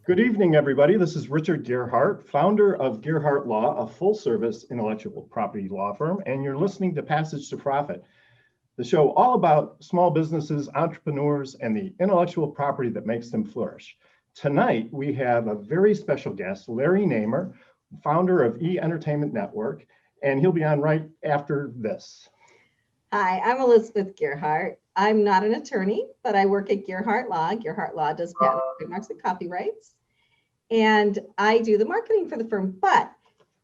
Good evening, everybody. This is Richard GEARHART, founder of GEARHART Law, a full-service intellectual property law firm, and you're listening to Passage to Profit, the show all about small businesses, entrepreneurs, and the intellectual property that makes them flourish. Tonight, we have a very special guest, Larry Namer, founder of E-Entertainment Network, and he'll be on right after this. Hi, I'm Elizabeth GEARHART. I'm not an attorney, but I work at GEARHART Law. GEARHART Law does patent, trademarks, and copyrights. And I do the marketing for the firm. But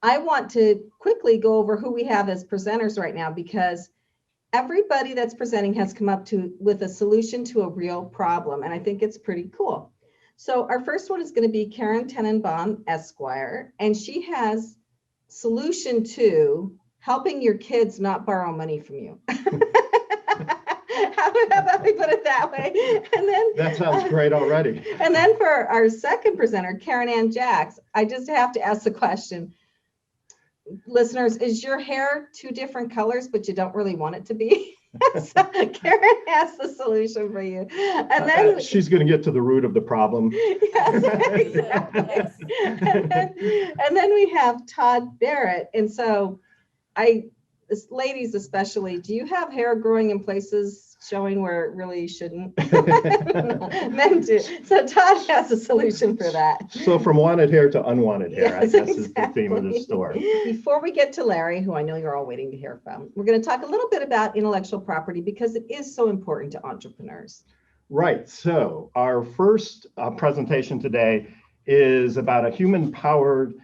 I want to quickly go over who we have as presenters right now, because everybody that's presenting has come up with a solution to a real problem. And I think it's pretty cool. So our first one is going to be Karen Tenenbaum, Esquire, and she has solution to helping your kids not borrow money from you. How about we put it that way? And then that sounds great already. And then for our second presenter, Karen Ann Jacks, I just have to ask the question. Listeners, is your hair two different colors, but you don't really want it to be? So Karen has the solution for you. And then she's going to get to the root of the problem. Yes, exactly. And then we have TODD Barrett. And so ladies especially, do you have hair growing in places showing where it really shouldn't? Men do. So Todd has a solution for that. So from wanted hair to unwanted hair, Yes, I guess exactly. is the theme of the story. Before we get to Larry, who I know you're all waiting to hear from, we're going to talk a little bit about intellectual property because it is so important to entrepreneurs. Right. So our first presentation today is about a human-powered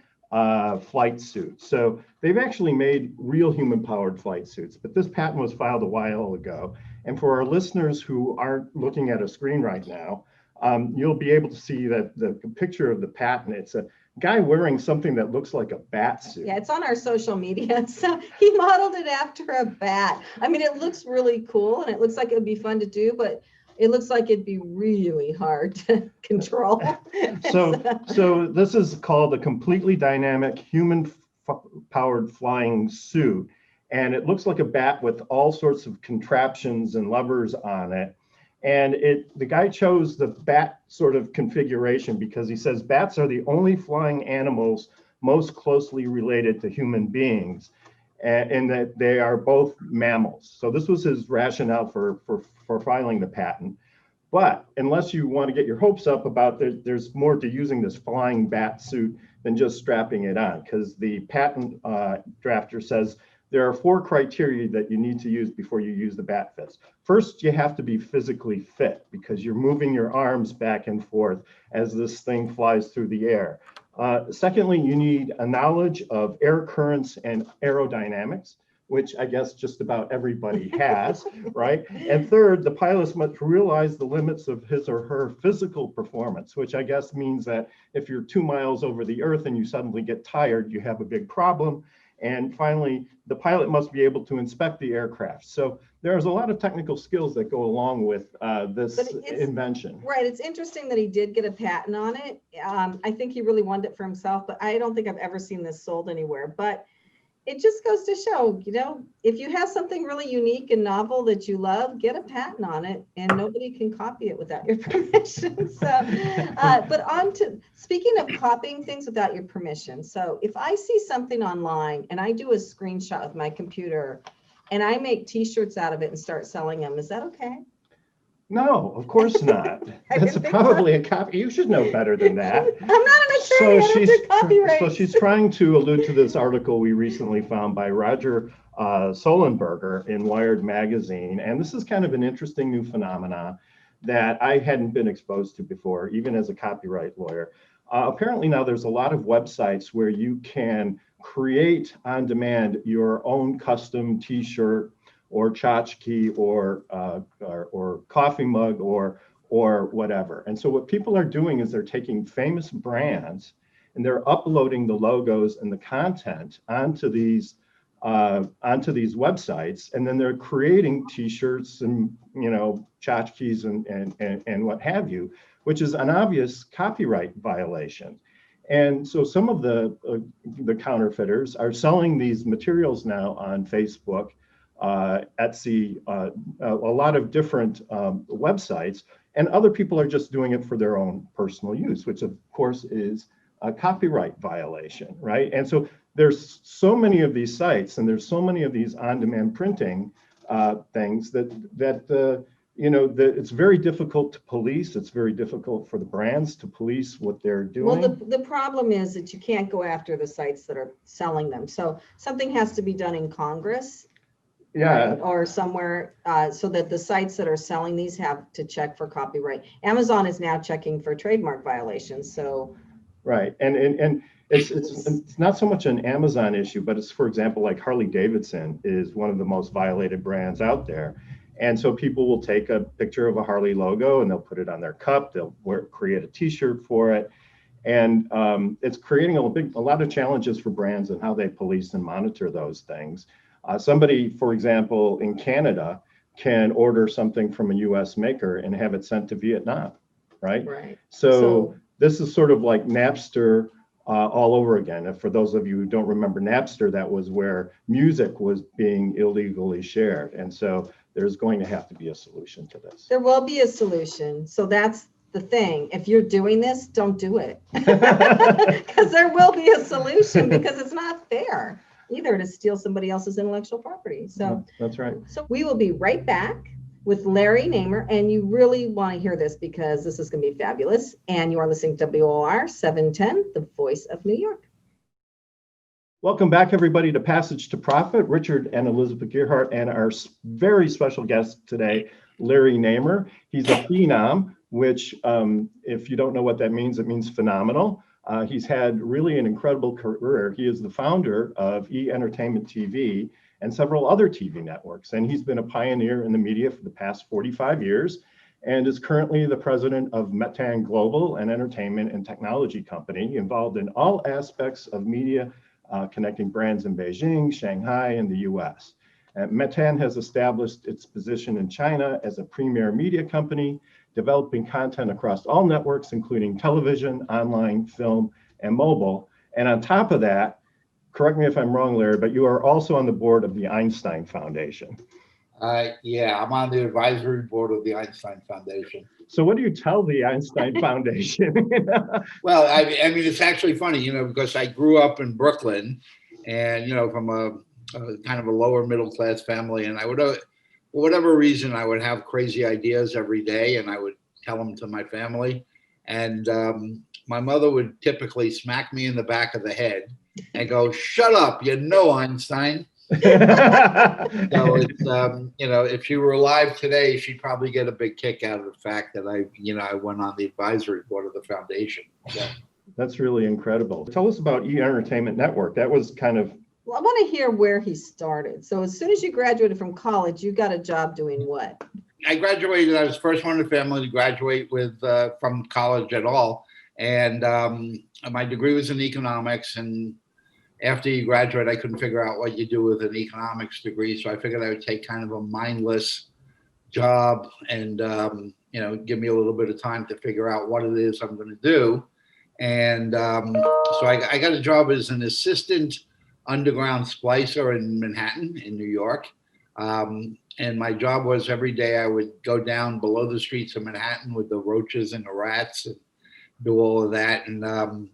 flight suit. So they've actually made real human-powered flight suits, but this patent was filed a while ago. And for our listeners who aren't looking at a screen right now, you'll be able to see that the picture of the patent. It's a guy wearing something that looks like a bat suit. Yeah, it's on our social media. So he modeled it after a bat. I mean, it looks really cool and it looks like it would be fun to do, but it looks like it'd be really hard to control. So this is called a completely dynamic human-powered flying suit. And it looks like a bat with all sorts of contraptions and levers on it. And the guy chose the bat sort of configuration because he says bats are the only flying animals most closely related to human beings, and that they are both mammals. So this was his rationale for filing the patent. But unless you want to get your hopes up about there's more to using this flying bat suit than just strapping it on, because the patent drafter says there are 4 criteria that you need to use before you use the bat fits. First, you have to be physically fit because you're moving your arms back and forth as this thing flies through the air. Secondly, you need a knowledge of air currents and aerodynamics, which I guess just about everybody has, right? And third, the pilots must realize the limits of his or her physical performance, which I guess means that if you're 2 miles over the earth and you suddenly get tired, you have a big problem. And finally, the pilot must be able to inspect the aircraft. So there's a lot of technical skills that go along with this invention. Right. It's interesting that he did get a patent on it. I think he really wanted it for himself, but I don't think I've ever seen this sold anywhere. But it just goes to show, if you have something really unique and novel that you love, get a patent on it and nobody can copy it without your permission. So, but speaking of copying things without your permission. So if I see something online and I do a screenshot with my computer and I make t-shirts out of it and start selling them, is that okay? No, of course not. That's probably a copy. You should know better than that. I'm not an attorney. I don't do copyright. So she's trying to allude to this article we recently found by Roger Solenberger in Wired magazine. And this is kind of an interesting new phenomena that I hadn't been exposed to before, even as a copyright lawyer. Apparently now there's a lot of websites where you can create on demand your own custom t-shirt or tchotchke or coffee mug or whatever. And so what people are doing is they're taking famous brands and they're uploading the logos and the content onto these websites, and then they're creating t-shirts and tchotchkes and what have you, which is an obvious copyright violation. And so some of the counterfeiters are selling these materials now on Facebook Etsy, a lot of different websites, and other people are just doing it for their own personal use, which of course is a copyright violation, right? And so there's so many of these sites, and there's so many of these on-demand printing things that it's very difficult to police. It's very difficult for the brands to police what they're doing. Well, the problem is that you can't go after the sites that are selling them. So something has to be done in Congress. Yeah. Right, or somewhere, so that the sites that are selling these have to check for copyright. Amazon is now checking for trademark violations. So. Right, and it's not so much an Amazon issue, but it's, for example, like Harley Davidson is one of the most violated brands out there. And so people will take a picture of a Harley logo and they'll put it on their cup. They'll create a T-shirt for it, and it's creating a lot of challenges for brands and how they police and monitor those things. Somebody, for example, in Canada can order something from a U.S. maker and have it sent to Vietnam, right? Right. So this is sort of like Napster all over again. And for those of you who don't remember Napster, that was where music was being illegally shared. And so there's going to have to be a solution to this. There will be a solution. So that's the thing. If you're doing this, don't do it. Because there will be a solution, because it's not fair either to steal somebody else's intellectual property. So that's right. So we will be right back with Larry Namer, and you really want to hear this because this is going to be fabulous. And you are listening to WOR 710, the voice of New York. Welcome back, everybody, to Passage to Profit. Richard and Elizabeth GEARHART, and our very special guest today, Larry Namer. He's a phenom, which if you don't know what that means, it means phenomenal. He's had really an incredible career. He is the founder of E-Entertainment TV and several other TV networks. And he's been a pioneer in the media for the past 45 years and is currently the president of Metan Global, an entertainment and technology company involved in all aspects of media, connecting brands in Beijing, Shanghai, and the US. Metan has established its position in China as a premier media company, developing content across all networks, including television, online, film, and mobile. And on top of that, correct me if I'm wrong, Larry, but you are also on the board of the Einstein Foundation. Yeah, I'm on the advisory board of the Einstein Foundation. So what do you tell the Einstein Foundation? Well, I mean, it's actually funny, because I grew up in Brooklyn and, from a kind of a lower middle class family. And I would, for whatever reason, I would have crazy ideas every day and I would tell them to my family. And my mother would typically smack me in the back of the head and go, "Shut up, Einstein." So it's, if she were alive today, she'd probably get a big kick out of the fact that I went on the advisory board of the foundation. So. That's really incredible. Tell us about E-Entertainment Network. That was kind of. Well, I want to hear where he started. So as soon as you graduated from college, you got a job doing what? I graduated. I was the first one in the family to graduate from college at all. And my degree was in economics. And after you graduate, I couldn't figure out what you do with an economics degree. So I figured I would take kind of a mindless job and, give me a little bit of time to figure out what it is I'm going to do. And so I got a job as an assistant underground splicer in Manhattan, in New York. And my job was every day I would go down below the streets of Manhattan with the roaches and the rats and do all of that and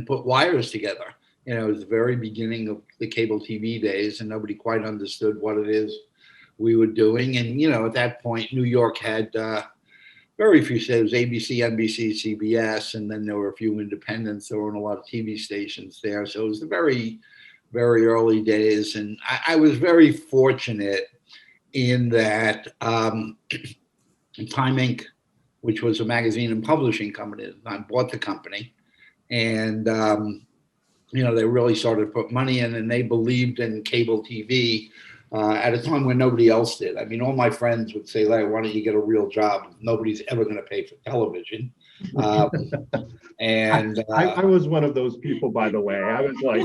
put wires together. It was the very beginning of the cable TV days and nobody quite understood what it is we were doing. And, at that point, New York had very few stations, ABC, NBC, CBS, and then there were a few independents. There weren't a lot of TV stations there. So it was the very, very early days. And I was very fortunate in that Time Inc., which was a magazine and publishing company, I bought the company. And, they really started to put money in and they believed in cable TV at a time when nobody else did. I mean, all my friends would say, "Larry, why don't you get a real job? Nobody's ever going to pay for television." And I was one of those people, by the way. I was like,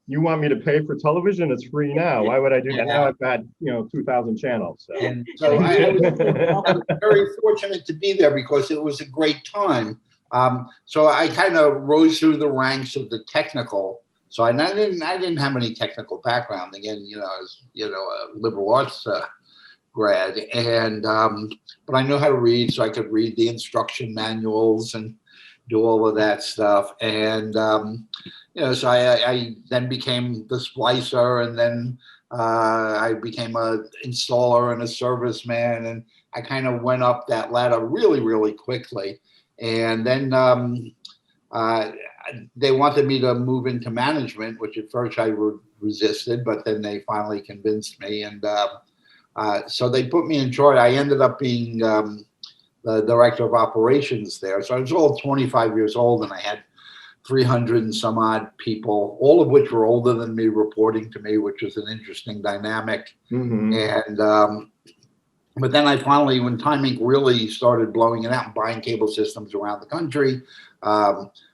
"You want me to pay for television? It's free now. Why would I do that?" Now I've got 2,000 channels. So, and so I was very fortunate to be there because it was a great time. So I kind of rose through the ranks of the technical So I didn't have any technical background. Again, I was, a liberal arts grad, and but I knew how to read, so I could read the instruction manuals and do all of that stuff. And so I then became the splicer, and then I became a installer and a serviceman, and I kind of went up that ladder really, really quickly. And then they wanted me to move into management, which at first I resisted, but then they finally convinced me. And so they put me in charge. I ended up being the director of operations there. So I was all 25 years old, and I had 300 and some odd people, all of which were older than me, reporting to me, which was an interesting dynamic. And but then I finally, when Time Inc. really started blowing it out and buying cable systems around the country,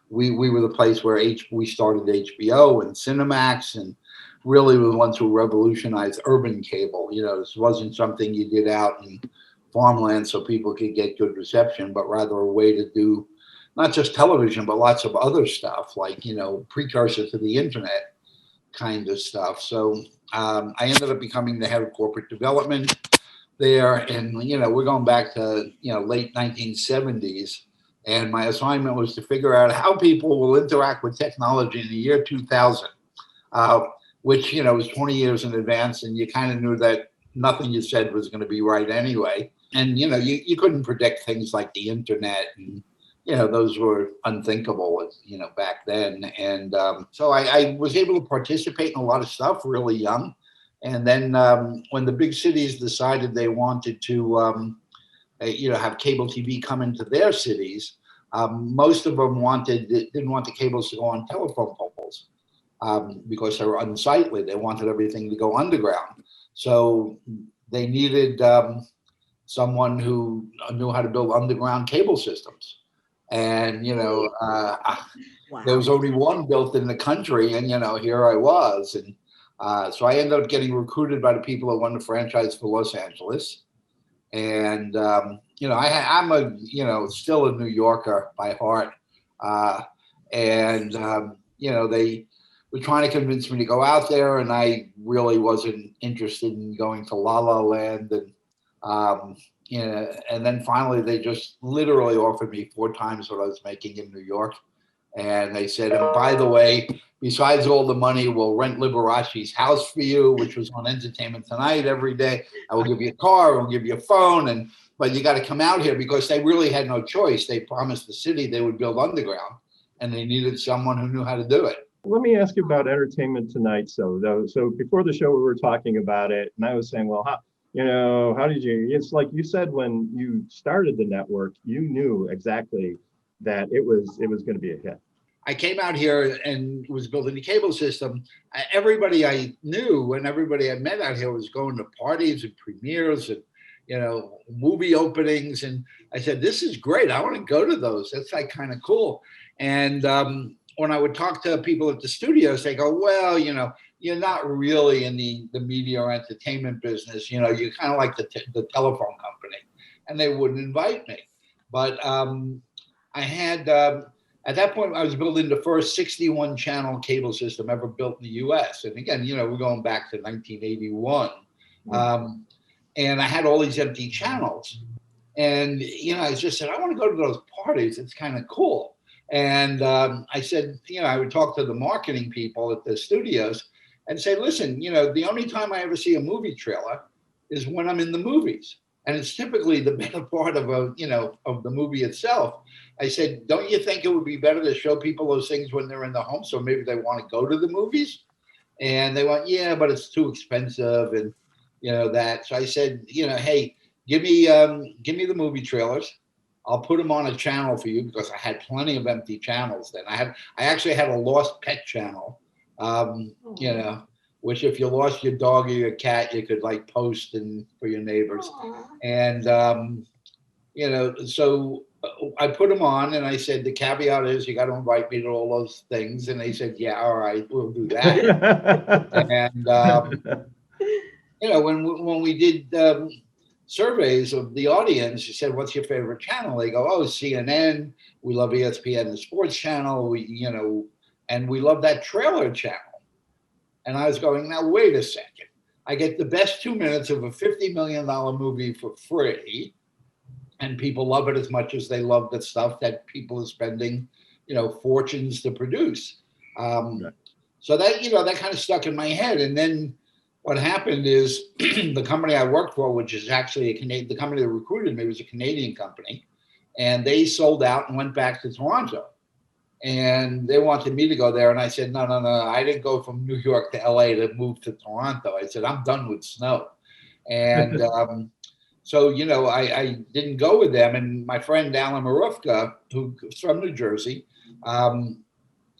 we were the place where we started HBO and Cinemax, and really were the ones who revolutionized urban cable. This wasn't something you did out in farmland so people could get good reception, but rather a way to do not just television, but lots of other stuff, like, precursor to the internet kind of stuff. So I ended up becoming the head of corporate development there. And, we're going back to, late 1970s. And my assignment was to figure out how people will interact with technology in the year 2000, which, was 20 years in advance. And you kind of knew that nothing you said was going to be right anyway. And, you couldn't predict things like the internet, and, those were unthinkable, back then. And so I was able to participate in a lot of stuff really young. And then when the big cities decided they wanted to, have cable TV come into their cities, most of them didn't want the cables to go on telephone poles because they were unsightly. They wanted everything to go underground. So they needed someone who knew how to build underground cable systems. And, there was only one built in the country, and, here I was. And so I ended up getting recruited by the people that won the franchise for Los Angeles. And, I'm still a New Yorker by heart. And, they were trying to convince me to go out there, and I really wasn't interested in going to La La Land. And, and then finally they just literally offered me 4 times what I was making in New York. And they said, and by the way, besides all the money, we'll rent Liberace's house for you, which was on Entertainment Tonight every day. I will give you a car, we'll give you a phone, but you got to come out here, because they really had no choice. They promised the city they would build underground, and they needed someone who knew how to do it. Let me ask you about Entertainment Tonight. So before the show, we were talking about it, and I was saying, well, how did you, it's like you said, when you started the network, you knew exactly that it was going to be a hit. I came out here and was building the cable system. Everybody I knew and everybody I met out here was going to parties and premieres and, movie openings. And I said, this is great. I want to go to those. That's like kind of cool. And when I would talk to people at the studios, they go, well, you're not really in the media or entertainment business. You're kind of like the telephone company. And they wouldn't invite me. But I had, at that point, I was building the first 61 channel cable system ever built in the US. And again, we're going back to 1981. And I had all these empty channels. And, I just said, I want to go to those parties. It's kind of cool. And I said, I would talk to the marketing people at the studios and say, listen, the only time I ever see a movie trailer is when I'm in the movies. And it's typically the better part of of the movie itself. I said, don't you think it would be better to show people those things when they're in the home, so maybe they want to go to the movies? And they went, yeah, but it's too expensive, and that. So I said, hey, give me the movie trailers. I'll put them on a channel for you, because I had plenty of empty channels then. I actually had a lost pet channel, which if you lost your dog or your cat, you could like post for your neighbors. And, so I put them on, and I said, the caveat is you got to invite me to all those things. And they said, yeah, all right, we'll do that. And, when we did surveys of the audience, you said, what's your favorite channel? They go, oh, CNN. We love ESPN, the sports channel. and we love that trailer channel. And I was going, now, wait a second. I get the best 2 minutes of a $50 million movie for free, and people love it as much as they love the stuff that people are spending, fortunes to produce. Right. So that, that kind of stuck in my head. And then what happened is the company I worked for, which is actually the company that recruited me was a Canadian company, and they sold out and went back to Toronto. And they wanted me to go there. And I said, no. I didn't go from New York to LA to move to Toronto. I said, I'm done with snow. And so, I didn't go with them. And my friend Alan Marufka, who's from New Jersey,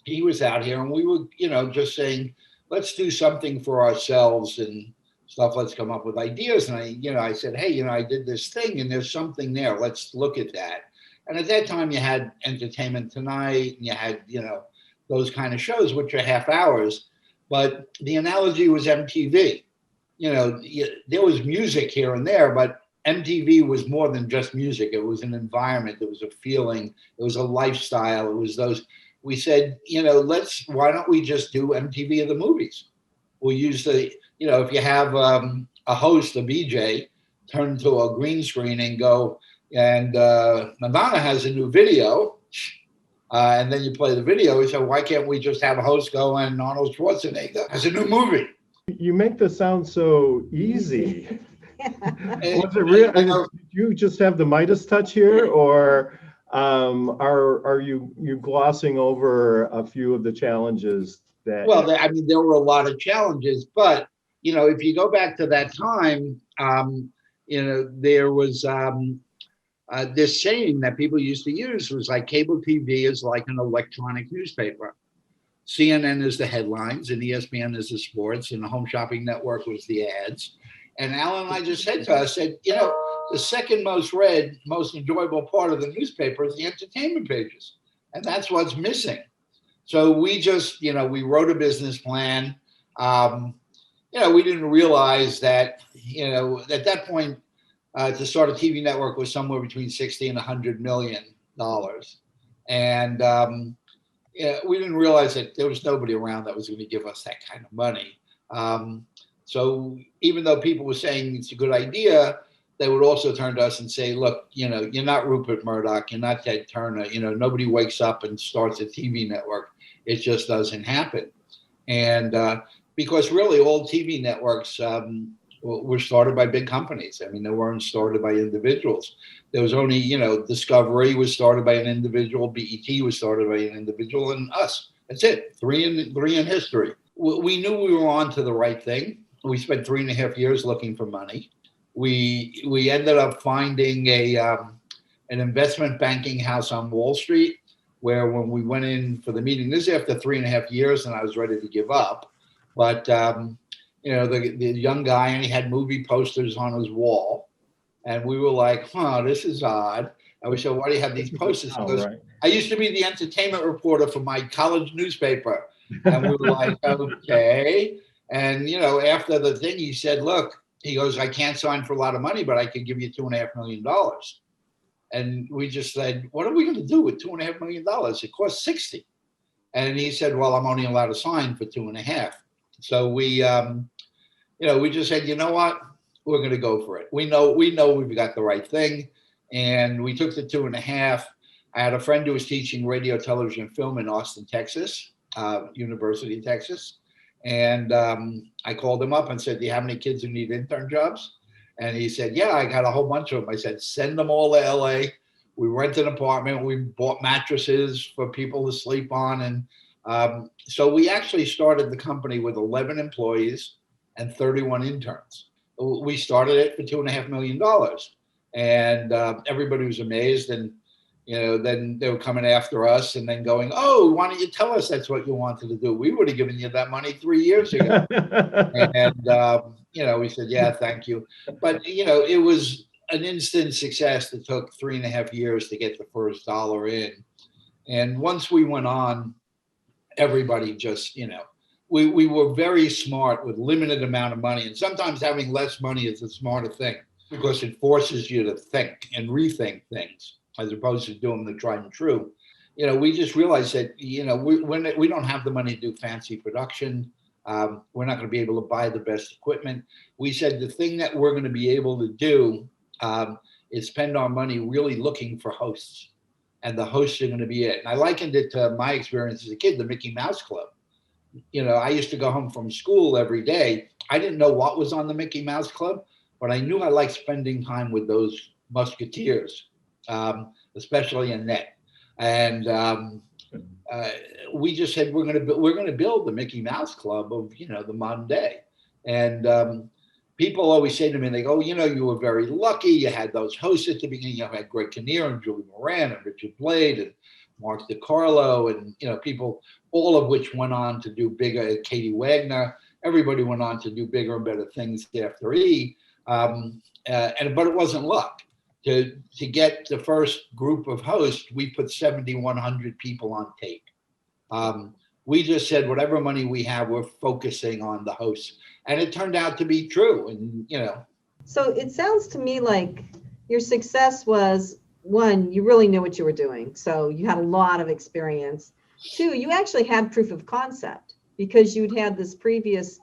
he was out here, and we were, just saying, let's do something for ourselves and stuff. Let's come up with ideas. And I said, hey, I did this thing and there's something there. Let's look at that. And at that time you had Entertainment Tonight, and you had, those kind of shows, which are half hours. But the analogy was MTV. There was music here and there, but MTV was more than just music. It was an environment. It was a feeling. It was a lifestyle. It was those. We said, why don't we just do MTV of the movies? We'll use if you have a host, a BJ, turn to a green screen and go, and Madonna has a new video, and then you play the video. So why can't we just have a host go and Arnold Schwarzenegger has a new movie? You make this sound so easy. Was it real? Did you just have the Midas touch here, or are you glossing over a few of the challenges that? Well, there were a lot of challenges, but if you go back to that time, there was this saying that people used to use was like cable TV is like an electronic newspaper. CNN is the headlines, and ESPN is the sports, and the Home Shopping Network was the ads. And Alan and I just said to us, the second most read, most enjoyable part of the newspaper is the entertainment pages. And that's what's missing. So we just, we wrote a business plan. We didn't realize that, at that point, to start a TV network was somewhere between $60 and $100 million. And we didn't realize that there was nobody around that was going to give us that kind of money. So even though people were saying it's a good idea, they would also turn to us and say, look, you're not Rupert Murdoch, you're not Ted Turner, nobody wakes up and starts a TV network. It just doesn't happen. And because really all TV networks were started by big companies. They weren't started by individuals. There was only, Discovery was started by an individual, BET was started by an individual, and us. That's it, three in history. We knew we were on to the right thing. We spent 3.5 years looking for money. We ended up finding an investment banking house on Wall Street, where when we went in for the meeting, this is after 3.5 years, and I was ready to give up. But the young guy, and he had movie posters on his wall, and we were like, this is odd. And we said, why do you have these posters? Because I used to be the entertainment reporter for my college newspaper. And we were like, okay. And, after the thing, he said, look, he goes, I can't sign for a lot of money, but I could give you $2.5 million. And we just said, what are we going to do with $2.5 million? It costs 60. And he said, well, I'm only allowed to sign for 2.5. So we just said, you know what? We're going to go for it. We know we've got the right thing. And we took the 2.5. I had a friend who was teaching radio, television, and film in Austin, Texas, University of Texas. And I called him up and said, do you have any kids who need intern jobs? And he said, yeah, I got a whole bunch of them. I said, send them all to LA. We rent an apartment. We bought mattresses for people to sleep on. And so we actually started the company with 11 employees and 31 interns. We started it for $2.5 million. And everybody was amazed. And, then they were coming after us and then going, oh, why don't you tell us that's what you wanted to do? We would have given you that money 3 years ago. And, we said, yeah, thank you. But, it was an instant success that took 3.5 years to get the first dollar in. And once we went on, everybody just, we were very smart with limited amount of money. And sometimes having less money is a smarter thing because it forces you to think and rethink things as opposed to doing the tried and true. we just realized that, we don't have the money to do fancy production. We're not going to be able to buy the best equipment. We said the thing that we're going to be able to do is spend our money really looking for hosts. And the hosts are going to be it. And I likened it to my experience as a kid, the Mickey Mouse Club. I used to go home from school every day. I didn't know what was on the Mickey Mouse Club, but I knew I liked spending time with those musketeers, especially Annette. And we just said we're going to build the Mickey Mouse Club of the modern day. And people always say to me, they go, you were very lucky. You had those hosts at the beginning. You had Greg Kinnear and Julie Moran and Richard Blade and Mark DiCarlo, and people, all of which went on to do bigger. Katie Wagner, everybody went on to do bigger and better things after E. But it wasn't luck. To get the first group of hosts, we put 7,100 people on tape. We just said whatever money we have, we're focusing on the hosts, and it turned out to be true. And So it sounds to me like your success was, one, you really knew what you were doing, so you had a lot of experience. Two, you actually had proof of concept because you'd had this previous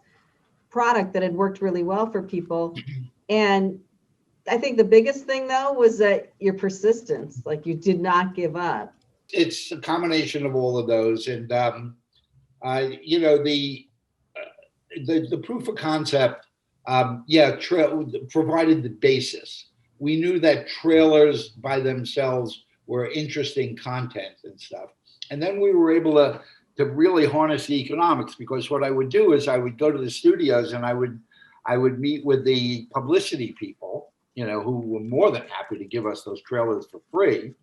product that had worked really well for people. And I think the biggest thing though was that your persistence, like you did not give up. It's a combination of all of those. And the proof of concept, provided the basis. We knew that trailers by themselves were interesting content and stuff. And then we were able to really harness the economics, because what I would do is I would go to the studios and I would meet with the publicity people, who were more than happy to give us those trailers for free.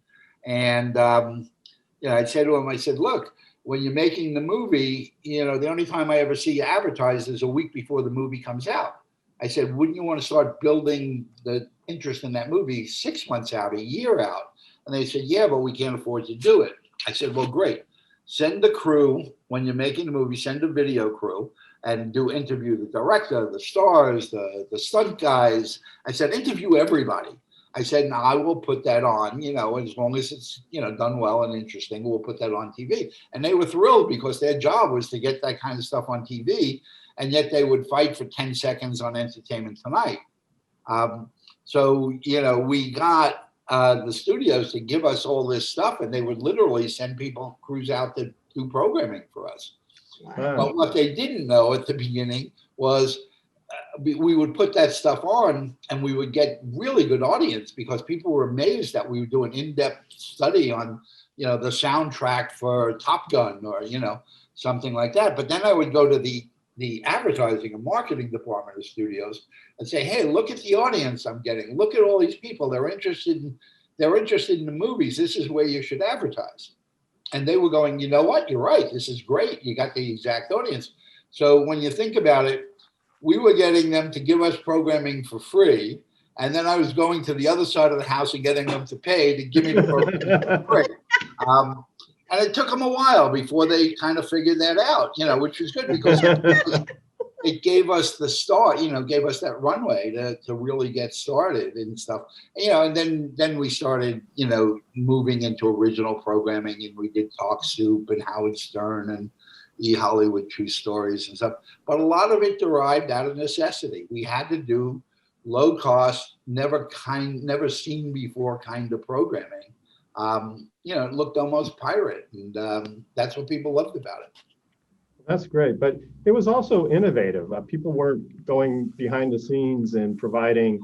And I'd say to them, I said, look, when you're making the movie, the only time I ever see you advertised is a week before the movie comes out. I said, wouldn't you want to start building the interest in that movie 6 months out, a year out? And they said, yeah, but we can't afford to do it. I said, well, great. Send the crew, when you're making the movie, send a video crew and interview the director, the stars, the stunt guys. I said, interview everybody. I said, no, I will put that on, as long as it's, done well and interesting, we'll put that on TV. And they were thrilled because their job was to get that kind of stuff on TV. And yet they would fight for 10 seconds on Entertainment Tonight. So we got the studios to give us all this stuff, and they would literally send crews out to do programming for us. Wow. But what they didn't know at the beginning was we would put that stuff on and we would get really good audience, because people were amazed that we would do an in-depth study on, the soundtrack for Top Gun or, something like that. But then I would go to the advertising and marketing department of studios and say, hey, look at the audience I'm getting. Look at all these people. They're interested in the movies. This is where you should advertise. And they were going, you know what? You're right. This is great. You got the exact audience. So when you think about it, we were getting them to give us programming for free. And then I was going to the other side of the house and getting them to pay to give me the programming for free. And it took them a while before they kind of figured that out, which was good, because it gave us the start, gave us that runway to really get started and stuff. And then we started, moving into original programming, and we did Talk Soup and Howard Stern and Hollywood True Stories and stuff. But a lot of it derived out of necessity. We had to do low cost, never seen before kind of programming. It looked almost pirate, and that's what people loved about it. That's great, but it was also innovative. People weren't going behind the scenes and providing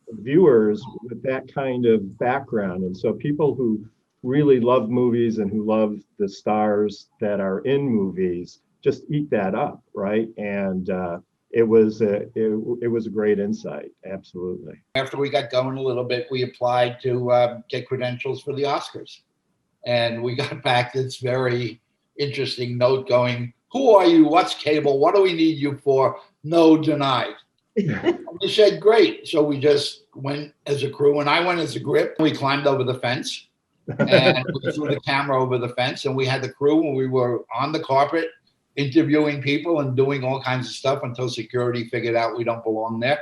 viewers with that kind of background. And so people who really love movies and who love the stars that are in movies just eat that up, right? And it was a great insight, absolutely. After we got going a little bit, we applied to get credentials for the Oscars. And we got back this very interesting note going, who are you? What's cable? What do we need you for? No, denied. We said, great. So we just went as a crew, and I went as a grip. We climbed over the fence and we threw the camera over the fence, and we had the crew, and we were on the carpet interviewing people and doing all kinds of stuff until security figured out we don't belong there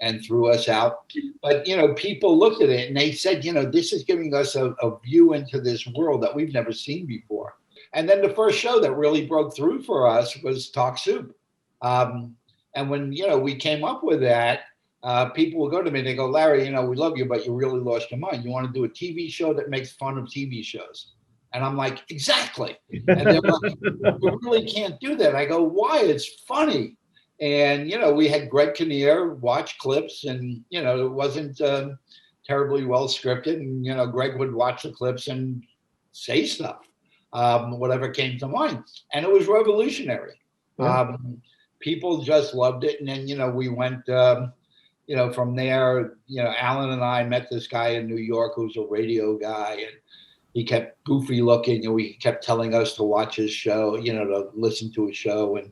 and threw us out. But, people looked at it and they said, this is giving us a view into this world that we've never seen before. And then the first show that really broke through for us was Talk Soup. And when, we came up with that, people will go to me and they go, Larry, we love you, but you really lost your mind. You want to do a TV show that makes fun of TV shows? And I'm like, exactly. And they're like, you really can't do that. I go, why? It's funny. And, we had Greg Kinnear watch clips and, it wasn't terribly well scripted. And, Greg would watch the clips and say stuff, whatever came to mind. And it was revolutionary. Yeah. People just loved it. And then, we went, from there, Alan and I met this guy in New York who's a radio guy, and he kept goofy looking, and we kept telling us to watch his show, to listen to his show. And,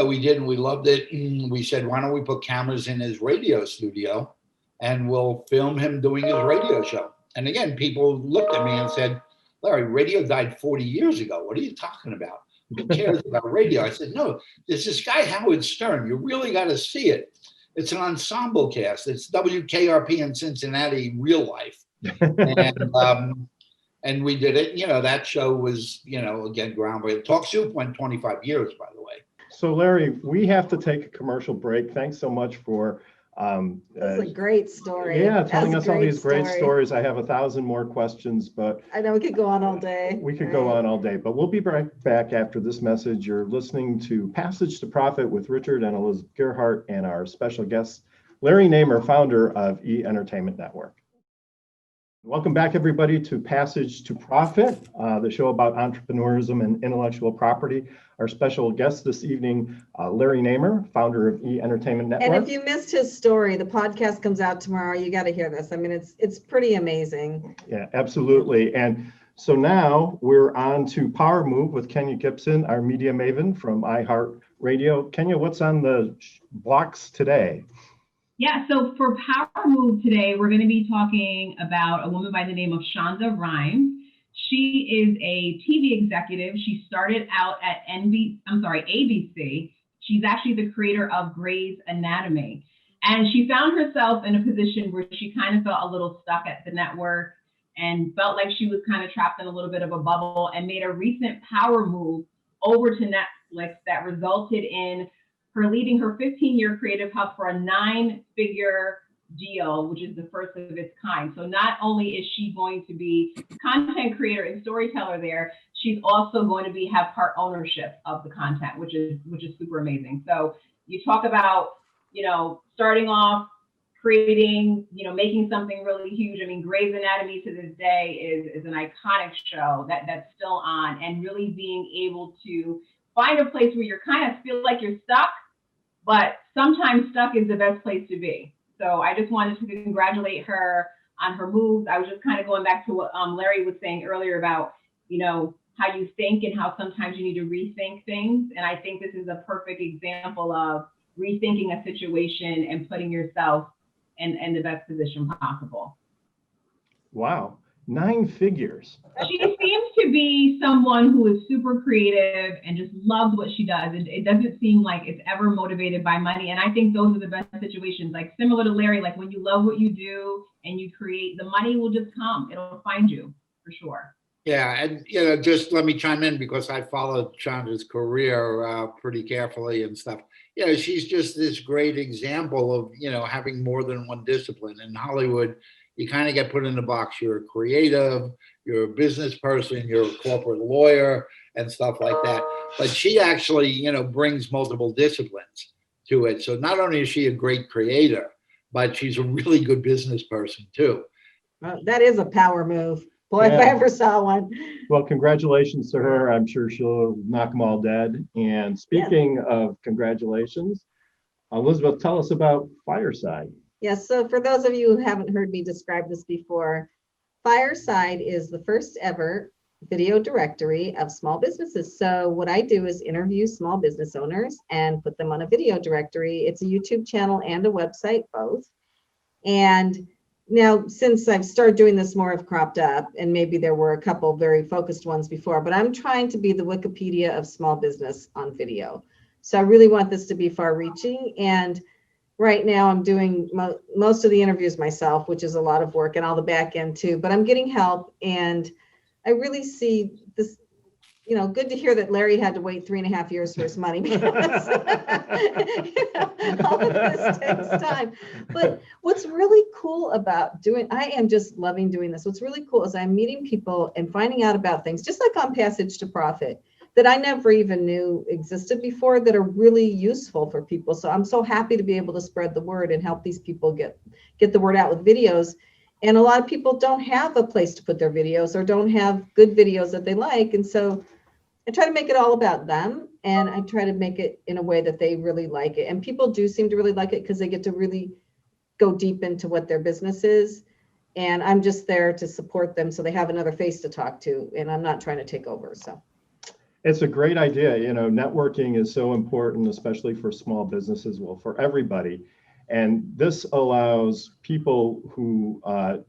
we did, and we loved it. And we said, why don't we put cameras in his radio studio and we'll film him doing his radio show? And again, people looked at me and said, Larry, radio died 40 years ago. What are you talking about? Who cares about radio? I said, no, there's this guy, Howard Stern. You really got to see it. It's an ensemble cast. It's WKRP in Cincinnati, real life. And we did it. That show was, again, groundbreaking. Talk Soup went 25 years, by the way. So, Larry, we have to take a commercial break. Thanks so much for that's a great story. Yeah, telling us all these great stories. I have 1,000 more questions, but I know we could go on all day. We could go on all day, but we'll be right back after this message. You're listening to Passage to Profit with Richard and Elizabeth GEARHART and our special guest, Larry Namer, founder of E-Entertainment Network. Welcome back, everybody, to Passage to Profit, the show about entrepreneurism and intellectual property. Our special guest this evening, Larry Namer, founder of E-Entertainment Network. And if you missed his story, the podcast comes out tomorrow. You got to hear this. I mean, it's pretty amazing. Yeah, absolutely. And so now we're on to Power Move with Kenya GIPSON, our media maven from iHeartRadio. Kenya, what's on the blocks today? Yeah, so for Power Move today, we're going to be talking about a woman by the name of Shonda Rhimes. She is a TV executive. She started out at ABC. She's actually the creator of Grey's Anatomy. And she found herself in a position where she kind of felt a little stuck at the network and felt like she was kind of trapped in a little bit of a bubble, and made a recent power move over to Netflix that resulted in her leading her 15-year creative hub for a 9-figure deal, which is the first of its kind. So not only is she going to be content creator and storyteller there, she's also going to have part ownership of the content, which is super amazing. So you talk about, starting off, creating, making something really huge. I mean, Grey's Anatomy to this day is an iconic show that's still on, and really being able to find a place where you kind of feel like you're stuck, but sometimes stuck is the best place to be. So I just wanted to congratulate her on her moves. I was just kind of going back to what Larry was saying earlier about, how you think and how sometimes you need to rethink things. And I think this is a perfect example of rethinking a situation and putting yourself in the best position possible. Wow. 9 figures. She seems to be someone who is super creative and just loves what she does. It doesn't seem like it's ever motivated by money. And I think those are the best situations, like similar to Larry, like when you love what you do and you create, the money will just come. It'll find you for sure. Yeah. And, just let me chime in because I followed Shonda's career pretty carefully and stuff. She's just this great example of, having more than one discipline. In Hollywood, you kind of get put in the box. You're a creative, you're a business person, you're a corporate lawyer and stuff like that. But she actually, brings multiple disciplines to it. So not only is she a great creator, but she's a really good business person too. That is a power move. Boy, yeah. If I ever saw one. Well, congratulations to her. I'm sure she'll knock them all dead. And speaking of congratulations, Elizabeth, tell us about Fireside. Yes, so for those of you who haven't heard me describe this before, Fireside is the first ever video directory of small businesses. So what I do is interview small business owners and put them on a video directory. It's a YouTube channel and a website, both. And now, since I've started doing this, more have cropped up, and maybe there were a couple very focused ones before, but I'm trying to be the Wikipedia of small business on video. So I really want this to be far reaching. And right now I'm doing most of the interviews myself, which is a lot of work, and all the back end too, but I'm getting help. And I really see this, you know, good to hear that Larry had to wait 3.5 years for his money, because you know, all of this takes time. But what's really cool about doing, I am just loving doing this. What's really cool is I'm meeting people and finding out about things, just like on Passage to Profit, that I never even knew existed before, that are really useful for people. So I'm so happy to be able to spread the word and help these people get the word out with videos. And a lot of people don't have a place to put their videos, or don't have good videos that they like. And so I try to make it all about them, and I try to make it in a way that they really like it. And people do seem to really like it because they get to really go deep into what their business is. And I'm just there to support them so they have another face to talk to, and I'm not trying to take over. So it's a great idea. You know, networking is so important, especially for small businesses, well, for everybody. And this allows people who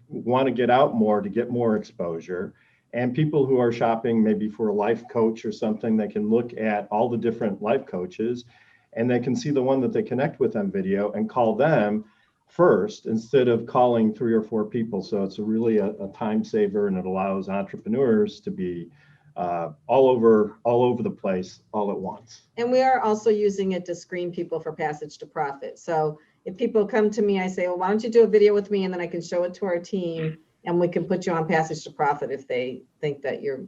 want to get out more to get more exposure. And people who are shopping maybe for a life coach or something, they can look at all the different life coaches, and they can see the one that they connect with on video and call them first instead of calling 3 or 4 people. So it's really a time saver, and it allows entrepreneurs to be all over the place all at once. And we are also using it to screen people for Passage to Profit. So if people come to me, I say, well, why don't you do a video with me, and then I can show it to our team, and we can put you on Passage to Profit if they think that you're,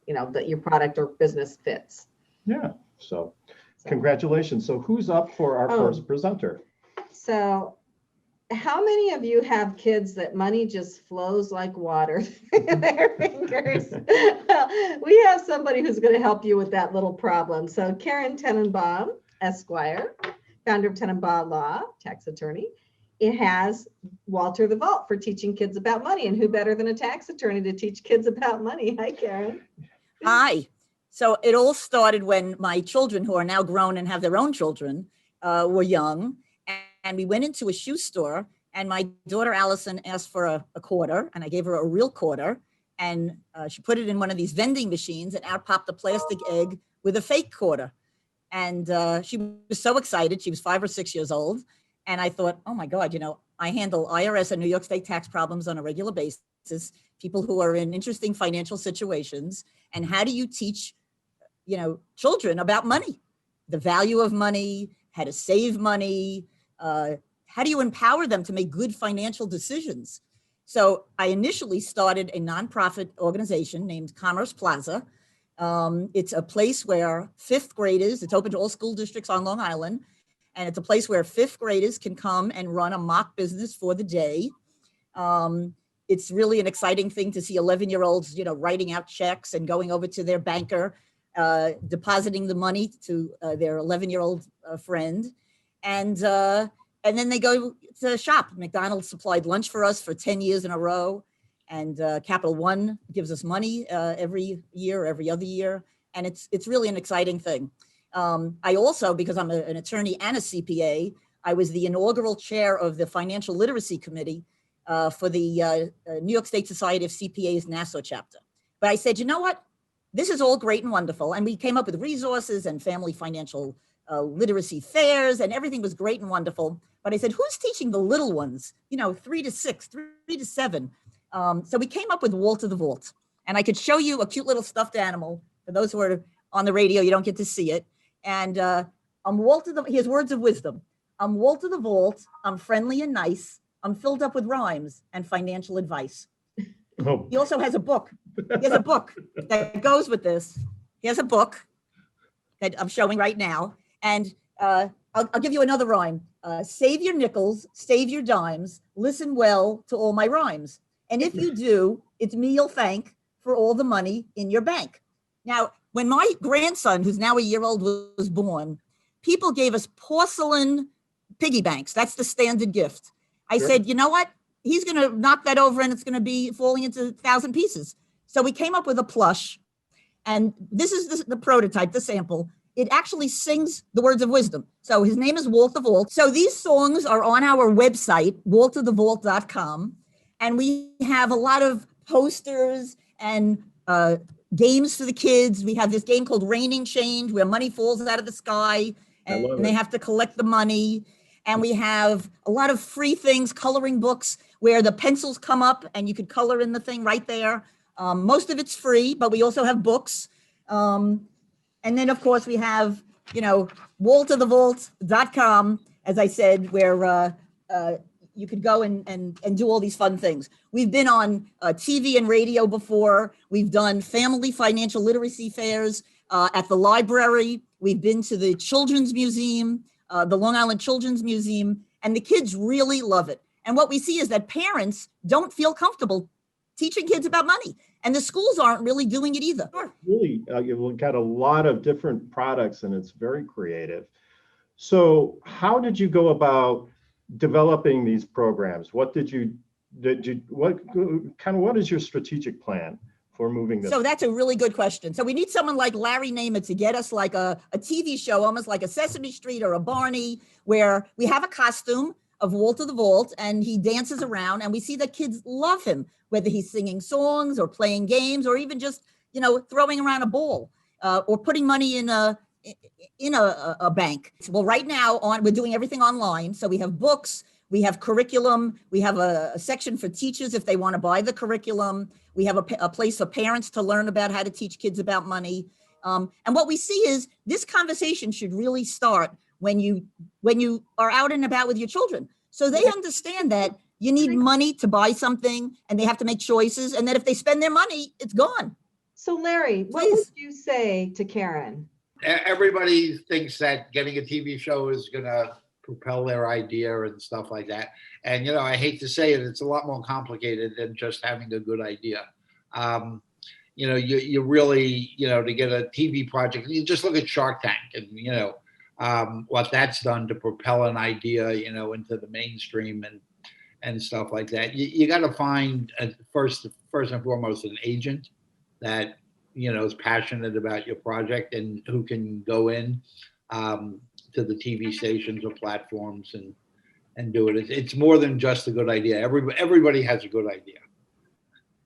you know, that your product or business fits. Yeah. So congratulations. So who's up for our first presenter? So how many of you have kids that money just flows like water through their fingers? Well, we have somebody who's going to help you with that little problem. So Karen Tenenbaum, Esquire, founder of Tenenbaum Law, tax attorney. It has Walter the Vault for teaching kids about money. And who better than a tax attorney to teach kids about money? Hi, Karen. Hi. So it all started when my children, who are now grown and have their own children, were young. And we went into a shoe store, and my daughter Allison asked for a quarter, and I gave her a real quarter. And she put it in one of these vending machines, and out popped a plastic egg with a fake quarter. And she was so excited. She was 5 or 6 years old. And I thought, oh my God, you know, I handle IRS and New York State tax problems on a regular basis, people who are in interesting financial situations. And how do you teach, you know, children about money, the value of money, how to save money? How do you empower them to make good financial decisions? So I initially started a nonprofit organization named Commerce Plaza. It's a place where 5th graders, it's open to all school districts on Long Island, and it's a place where 5th graders can come and run a mock business for the day. It's really an exciting thing to see 11-year-olds, you know, writing out checks and going over to their banker, depositing the money to their 11-year-old friend. And then they go to shop. McDonald's supplied lunch for us for 10 years in a row. And Capital One gives us money every year, every other year. And it's really an exciting thing. I also, because I'm an attorney and a CPA, I was the inaugural chair of the Financial Literacy Committee for the New York State Society of CPAs Nassau chapter. But I said, you know what? This is all great and wonderful. And we came up with resources and family financial literacy fairs, and everything was great and wonderful. But I said, who's teaching the little ones, you know, 3 to 6, 3 to 7? So we came up with Walter the Vault. And I could show you a cute little stuffed animal. For those who are on the radio, you don't get to see it. And I'm Walter he has words of wisdom. I'm Walter the Vault. I'm friendly and nice. I'm filled up with rhymes and financial advice. Oh. He also has a book. He has a book that goes with this. He has a book that I'm showing right now. And I'll give you another rhyme. Save your nickels, save your dimes, listen well to all my rhymes. And if you do, it's me you'll thank for all the money in your bank. Now, when my grandson, who's now a year old, was born, people gave us porcelain piggy banks. That's the standard gift. I said, you know what? He's going to knock that over and it's going to be falling into 1,000 pieces. So we came up with a plush. And this is the prototype, the sample. it actually sings the words of wisdom. So his name is Walt the Vault. So these songs are on our website, waltofthevault.com. And we have a lot of posters and games for the kids. We have this game called Raining Change, where money falls out of the sky and they have to collect the money. And we have a lot of free things, coloring books, where the pencils come up and you could color in the thing right there. Most of it's free, but we also have books. And then, of course, we have, waltofthevault.com, as I said, where you could go and do all these fun things. We've been on TV and radio before. We've done family financial literacy fairs at the library. We've been to the Children's Museum, the Long Island Children's Museum, and the kids really love it. And what we see is that parents don't feel comfortable teaching kids about money, and the schools aren't really doing it either. Really, you've got a lot of different products, and it's very creative. So how did you go about developing these programs? What is your strategic plan for moving this? So that's a really good question. So we need someone like Larry Namath to get us like a TV show, almost like a Sesame Street or a Barney, where we have a costume of Walt of the Vault and he dances around, and we see that kids love him, whether he's singing songs or playing games or even just, throwing around a ball or putting money in a bank. Well, right now we're doing everything online. So we have books, we have curriculum, we have a section for teachers if they want to buy the curriculum. We have a place for parents to learn about how to teach kids about money. And what we see is this conversation should really start when you are out and about with your children. So they understand that you need money to buy something and they have to make choices, and that if they spend their money, it's gone. So Larry, what would you say to Karen? Everybody thinks that getting a TV show is going to propel their idea and stuff like that. And, I hate to say it, it's a lot more complicated than just having a good idea. You really, to get a TV project, you just look at Shark Tank and, what that's done to propel an idea, into the mainstream and stuff like that. You got to find first and foremost an agent that is passionate about your project and who can go in to the TV stations or platforms and do it. It's more than just a good idea. Everybody has a good idea.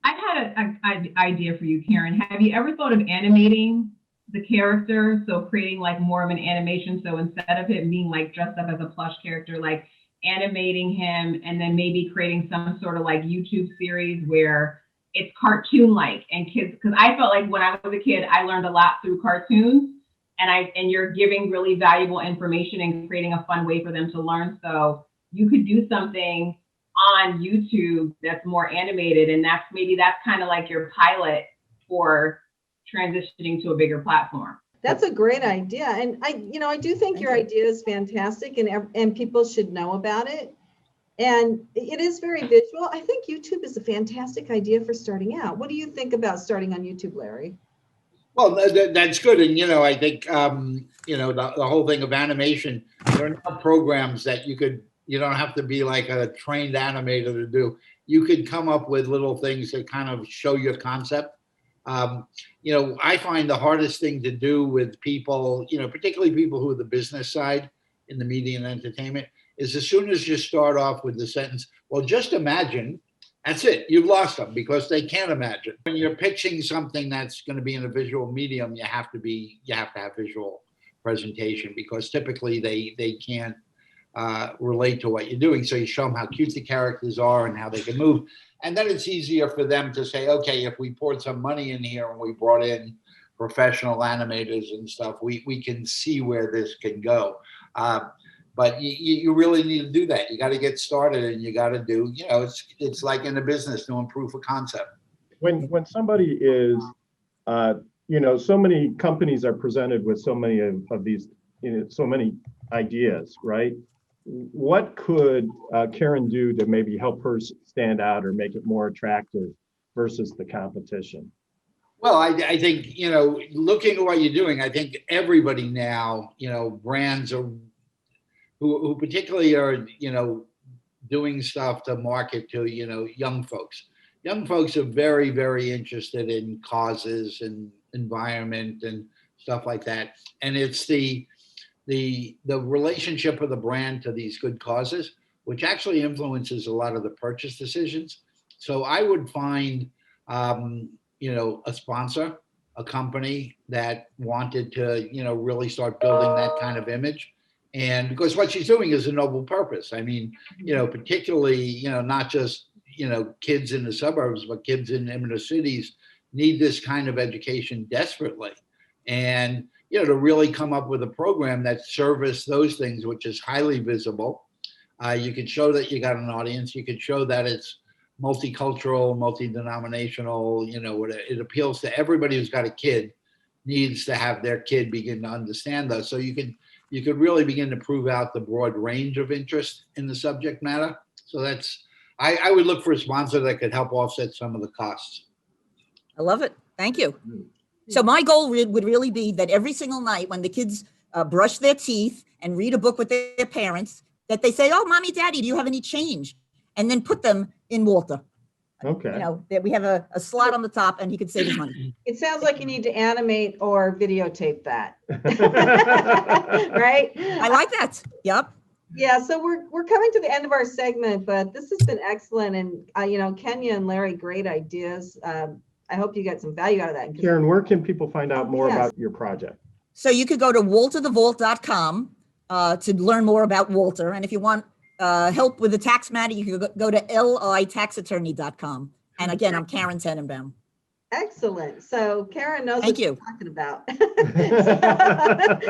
I've had an idea for you, Karen. Have you ever thought of animating the character? So creating like more of an animation. So instead of him being like dressed up as a plush character, like animating him and then maybe creating some sort of like YouTube series where it's cartoon-like and kids, because I felt like when I was a kid, I learned a lot through cartoons, and you're giving really valuable information and creating a fun way for them to learn. So you could do something on YouTube that's more animated, and that's kind of like your pilot for transitioning to a bigger platform. That's a great idea. And I do think your idea is fantastic, and people should know about it. And it is very visual. I think YouTube is a fantastic idea for starting out. What do you think about starting on YouTube, Larry? Well, that's good. And, I think, the whole thing of animation, there are now programs that you don't have to be like a trained animator to do. You could come up with little things that kind of show your concept. I find the hardest thing to do with people, particularly people who are the business side in the media and entertainment, is as soon as you start off with the sentence, well, just imagine, that's it. You've lost them because they can't imagine. When you're pitching something that's going to be in a visual medium, you have to have visual presentation, because typically they can't relate to what you're doing. So you show them how cute the characters are and how they can move. And then it's easier for them to say, okay, if we poured some money in here and we brought in professional animators and stuff, we can see where this can go. But you really need to do that. You got to get started, and you got to do, it's like in a business doing proof of concept. When somebody is, so many companies are presented with so many of these, so many ideas, right? What could Karen do to maybe help her stand out or make it more attractive versus the competition? Well, I think, looking at what you're doing, I think everybody now, brands are who particularly are, doing stuff to market to, young folks. Young folks are very, very interested in causes and environment and stuff like that. And it's the relationship of the brand to these good causes, which actually influences a lot of the purchase decisions. So I would find, a sponsor, a company that wanted to, really start building that kind of image. And because what she's doing is a noble purpose. I mean, particularly, not just, kids in the suburbs, but kids in inner cities need this kind of education desperately. And, to really come up with a program that service those things, which is highly visible. You can show that you got an audience. You could show that it's multicultural, multi-denominational, it appeals to everybody who's got a kid, needs to have their kid begin to understand those. So you could really begin to prove out the broad range of interest in the subject matter. So I would look for a sponsor that could help offset some of the costs. I love it. Thank you. So my goal would really be that every single night when the kids brush their teeth and read a book with their parents, that they say, "Oh, mommy, daddy, do you have any change?" And then put them in Walter. Okay. That we have a slot on the top and he could save his money. It sounds like you need to animate or videotape that. Right? I like that. Yep. Yeah, so we're coming to the end of our segment, but this has been excellent. And, Kenya and Larry, great ideas. I hope you get some value out of that. Karen, where can people find out more about your project? So you could go to walterthevault.com to learn more about Walter. And if you want help with the tax matter, you can go to litaxattorney.com. And again, I'm Karen Tenenbaum. Excellent. So Karen knows Thank what you. she's talking about.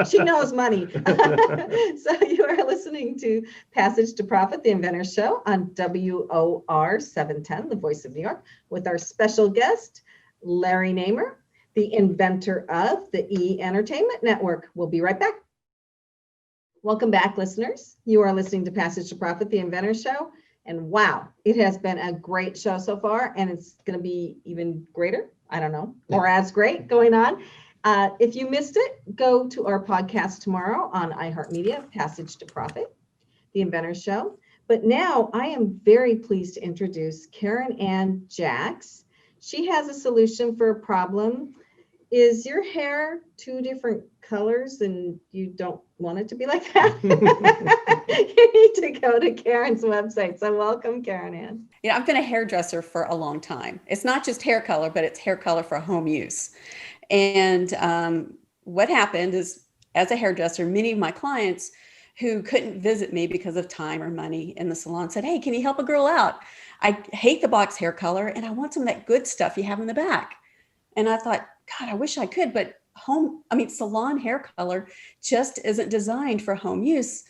She knows money. So you are listening to Passage to Profit, the Inventor Show on WOR 710, the Voice of New York, with our special guest, Larry Namer, the inventor of the E! Entertainment Network. We'll be right back. Welcome back, listeners. You are listening to Passage to Profit, the Inventor Show. And wow, it has been a great show so far, and it's going to be even greater. I don't know, or as great going on. If you missed it, go to our podcast tomorrow on iHeartMedia, Passage to Profit, the Inventor Show. But now I am very pleased to introduce Karen Ann Jacks. She has a solution for a problem. Is your hair two different colors and you don't want it to be like that? You need to go to Karen's website. So welcome, Karen Ann. Yeah, I've been a hairdresser for a long time. It's not just hair color, but it's hair color for home use. And what happened is, as a hairdresser, many of my clients who couldn't visit me because of time or money in the salon said, "Hey, can you help a girl out? I hate the box hair color and I want some of that good stuff you have in the back." And I thought, God, I wish I could, but salon hair color just isn't designed for home use.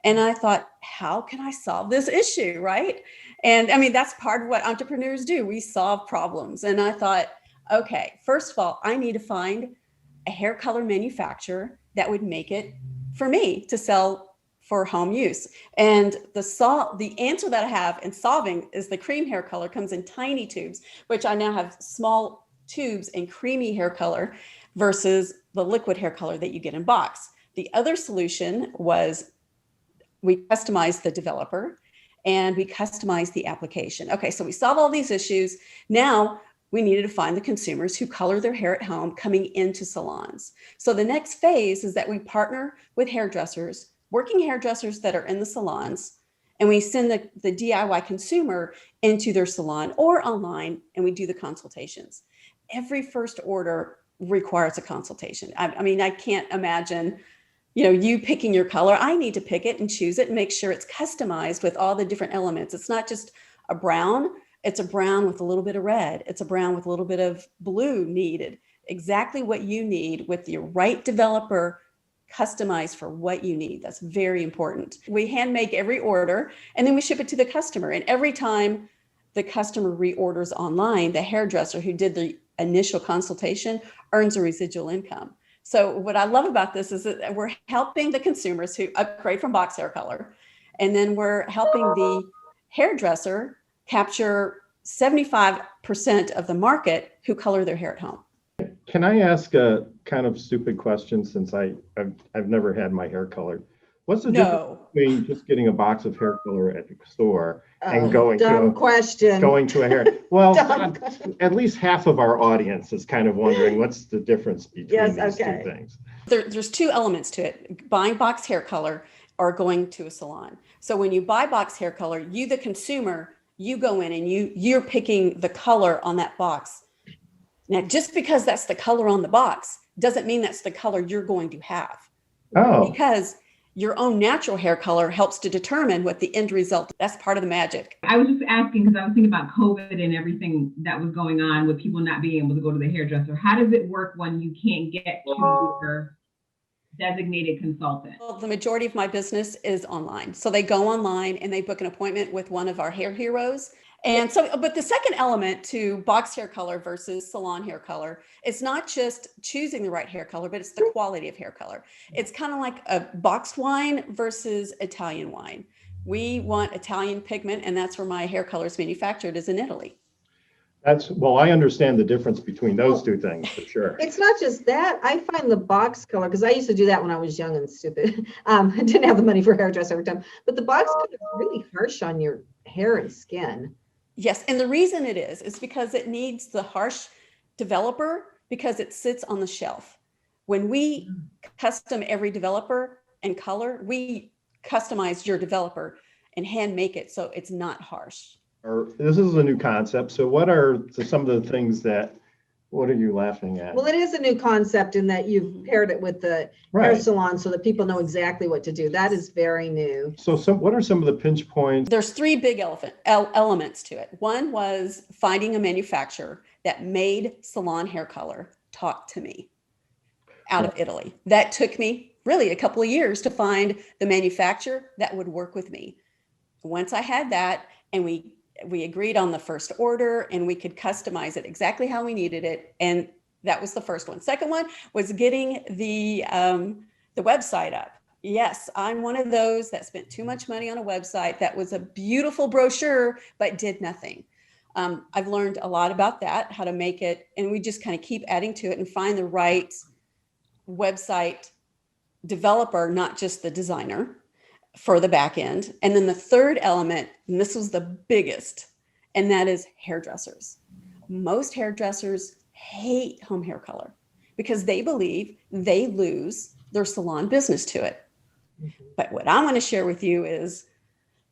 And I thought, how can I solve this issue, right? And that's part of what entrepreneurs do. We solve problems. And I thought, okay, first of all, I need to find a hair color manufacturer that would make it for me to sell for home use. And the answer that I have in solving is the cream hair color comes in tiny tubes, which I now have small tubes in creamy hair color versus the liquid hair color that you get in box. The other solution was we customized the developer and we customized the application. Okay, so we solve all these issues. Now we needed to find the consumers who color their hair at home coming into salons. So the next phase is that we partner with hairdressers, working hairdressers that are in the salons, and we send the DIY consumer into their salon or online, and we do the consultations. Every first order requires a consultation. I can't imagine, you picking your color. I need to pick it and choose it and make sure it's customized with all the different elements. It's not just a brown. It's a brown with a little bit of red. It's a brown with a little bit of blue needed. Exactly what you need with your right developer customized for what you need. That's very important. We hand make every order and then we ship it to the customer. And every time the customer reorders online, the hairdresser who did the initial consultation earns a residual income. So what I love about this is that we're helping the consumers who upgrade from box hair color, and then we're helping the hairdresser capture 75% of the market who color their hair at home. Can I ask a kind of stupid question, since I've never had my hair colored? What's the difference No. between just getting a box of hair color at the store and Oh, going dumb question. to a hair? Well, Dumb question. at least half of our audience is kind of wondering what's the difference between Yes, these okay. two things. There's two elements to it: buying box hair color or going to a salon. So when you buy box hair color, you, the consumer, you go in and you're picking the color on that box. Now, just because that's the color on the box doesn't mean that's the color you're going to have, Oh, because your own natural hair color helps to determine what the end result. That's part of the magic. I was just asking because I was thinking about COVID and everything that was going on with people not being able to go to the hairdresser. How does it work when you can't get to your designated consultant? Well, the majority of my business is online. So they go online and they book an appointment with one of our hair heroes. And so, but the second element to box hair color versus salon hair color, it's not just choosing the right hair color, but it's the quality of hair color. It's kind of like a boxed wine versus Italian wine. We want Italian pigment, and that's where my hair color is manufactured, is in Italy. well, I understand the difference between those two things for sure. It's not just that. I find the box color, because I used to do that when I was young and stupid. I didn't have the money for a hairdresser every time. But the box color is really harsh on your hair and skin. Yes, and the reason it is because it needs the harsh developer, because it sits on the shelf. When we custom every developer and color, we customize your developer and hand make it so it's not harsh. This is a new concept. So what are some of the things what are you laughing at? Well, it is a new concept in that you've paired it with the hair Right. salon so that people know exactly what to do. That is very new. So what are some of the pinch points? There's three big elements to it. One was finding a manufacturer that made salon hair color talk to me out of Italy. That took me really a couple of years to find the manufacturer that would work with me. Once I had that, and we agreed on the first order, and we could customize it exactly how we needed it. And that was the first one. Second one was getting the website up. Yes, I'm one of those that spent too much money on a website that was a beautiful brochure, but did nothing. I've learned a lot about that, how to make it, and we just kind of keep adding to it and find the right website developer, not just the designer, for the back end. And then the third element, and this was the biggest, and that is hairdressers. Most hairdressers hate home hair color because they believe they lose their salon business to it. Mm-hmm. But what I want to share with you is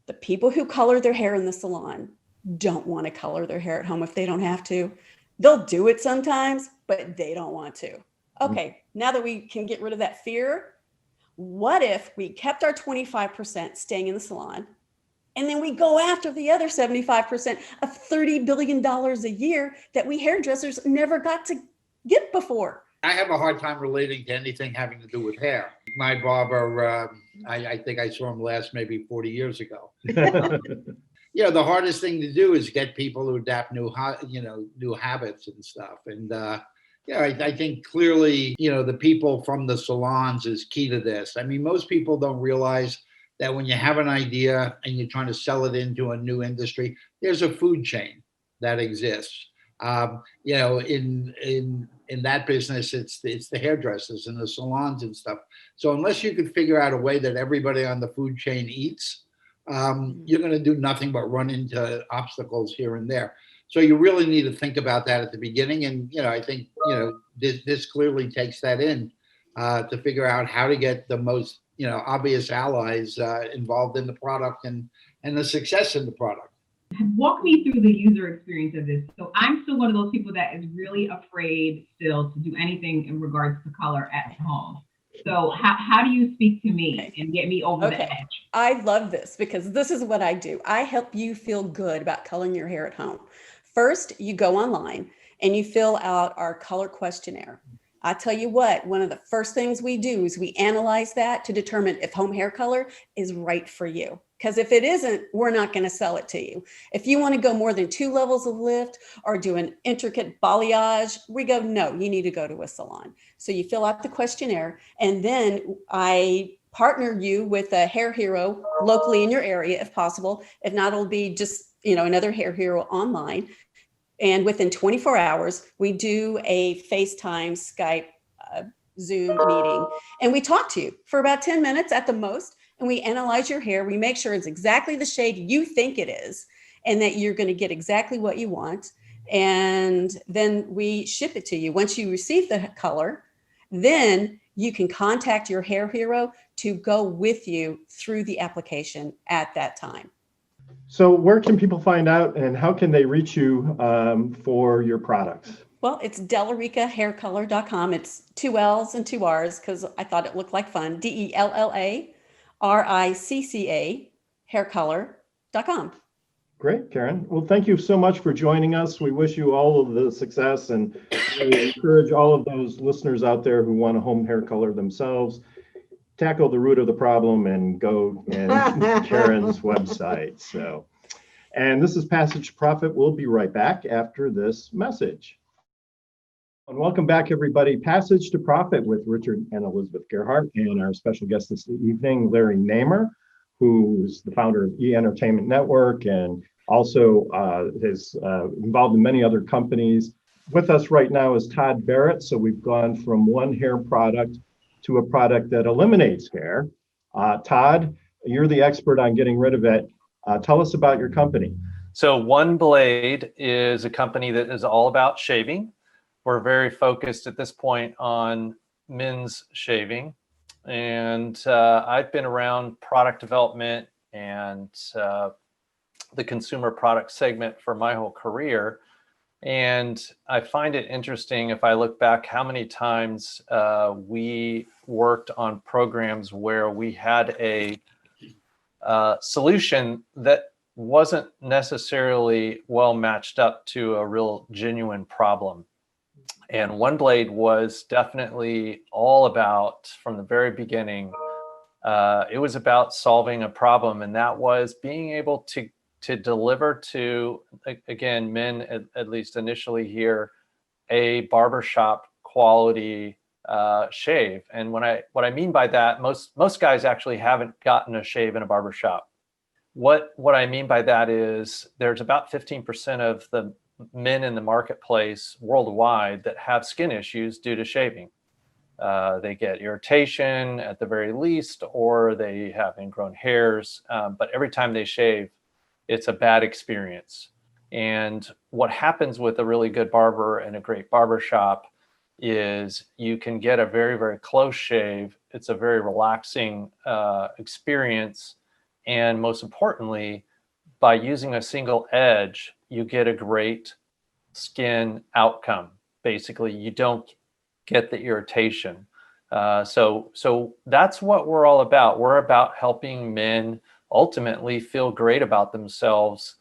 the people who color their hair in the salon don't want to color their hair at home if they don't have to. They'll do it sometimes, but they don't want to. Okay, now that we can get rid of that fear, what if we kept our 25% staying in the salon, and then we go after the other 75% of $30 billion a year that we hairdressers never got to get before? I have a hard time relating to anything having to do with hair. My barber, I think I saw him last maybe 40 years ago. The hardest thing to do is get people to adapt new habits and stuff. And I think clearly, the people from the salons is key to this. I mean, most people don't realize that when you have an idea and you're trying to sell it into a new industry, there's a food chain that exists. In that business, it's the hairdressers and the salons and stuff. So unless you can figure out a way that everybody on the food chain eats, you're going to do nothing but run into obstacles here and there. So you really need to think about that at the beginning. And, I think, this clearly takes that in to figure out how to get the most, obvious allies involved in the product and the success in the product. Walk me through the user experience of this. So I'm still one of those people that is really afraid still to do anything in regards to color at home. So how do you speak to me and get me over the edge? I love this because this is what I do. I help you feel good about coloring your hair at home. First, you go online and you fill out our color questionnaire. I tell you what, one of the first things we do is we analyze that to determine if home hair color is right for you. Because if it isn't, we're not going to sell it to you. If you want to go more than 2 levels of lift or do an intricate balayage, we go, no, you need to go to a salon. So you fill out the questionnaire, and then I partner you with a hair hero locally in your area, if possible. If not, it'll be just, another hair hero online. And within 24 hours, we do a FaceTime, Skype, Zoom meeting, and we talk to you for about 10 minutes at the most. and we analyze your hair. We make sure it's exactly the shade you think it is, and that you're going to get exactly what you want. And then we ship it to you. Once you receive the color, then you can contact your hair hero to go with you through the application at that time. So where can people find out and how can they reach you for your products? Well, it's DellaricaHairColor.com. It's 2 L's and 2 R's because I thought it looked like fun. DELLARICCA haircolor.com. Great, Karen. Well, thank you so much for joining us. We wish you all of the success, and we encourage all of those listeners out there who want a home hair color themselves, tackle the root of the problem and go and Karen's website. So, and this is Passage to Profit. We'll be right back after this message. And welcome back, everybody. Passage to Profit with Richard and Elizabeth GEARHART, and our special guest this evening, Larry Namer, who's the founder of E-Entertainment Network and also is involved in many other companies. With us right now is Todd Barrett. So we've gone from one hair product to a product that eliminates hair. Todd, you're the expert on getting rid of it. Tell us about your company. So One Blade is a company that is all about shaving. We're very focused at this point on men's shaving. And I've been around product development and the consumer product segment for my whole career. And I find it interesting if I look back how many times we worked on programs where we had a solution that wasn't necessarily well matched up to a real genuine problem. And One Blade was definitely all about, from the very beginning, it was about solving a problem, and that was being able to deliver to, again, men, at least initially here, a barbershop quality shave. And what I mean by that, most guys actually haven't gotten a shave in a barbershop. What I mean by that is there's about 15% of the men in the marketplace worldwide that have skin issues due to shaving. They get irritation at the very least, or they have ingrown hairs. But every time they shave, it's a bad experience. And what happens with a really good barber and a great barber shop is you can get a very, very close shave. It's a very relaxing experience. And most importantly, by using a single edge, you get a great skin outcome. Basically, you don't get the irritation. So that's what we're all about. We're about helping men ultimately feel great about themselves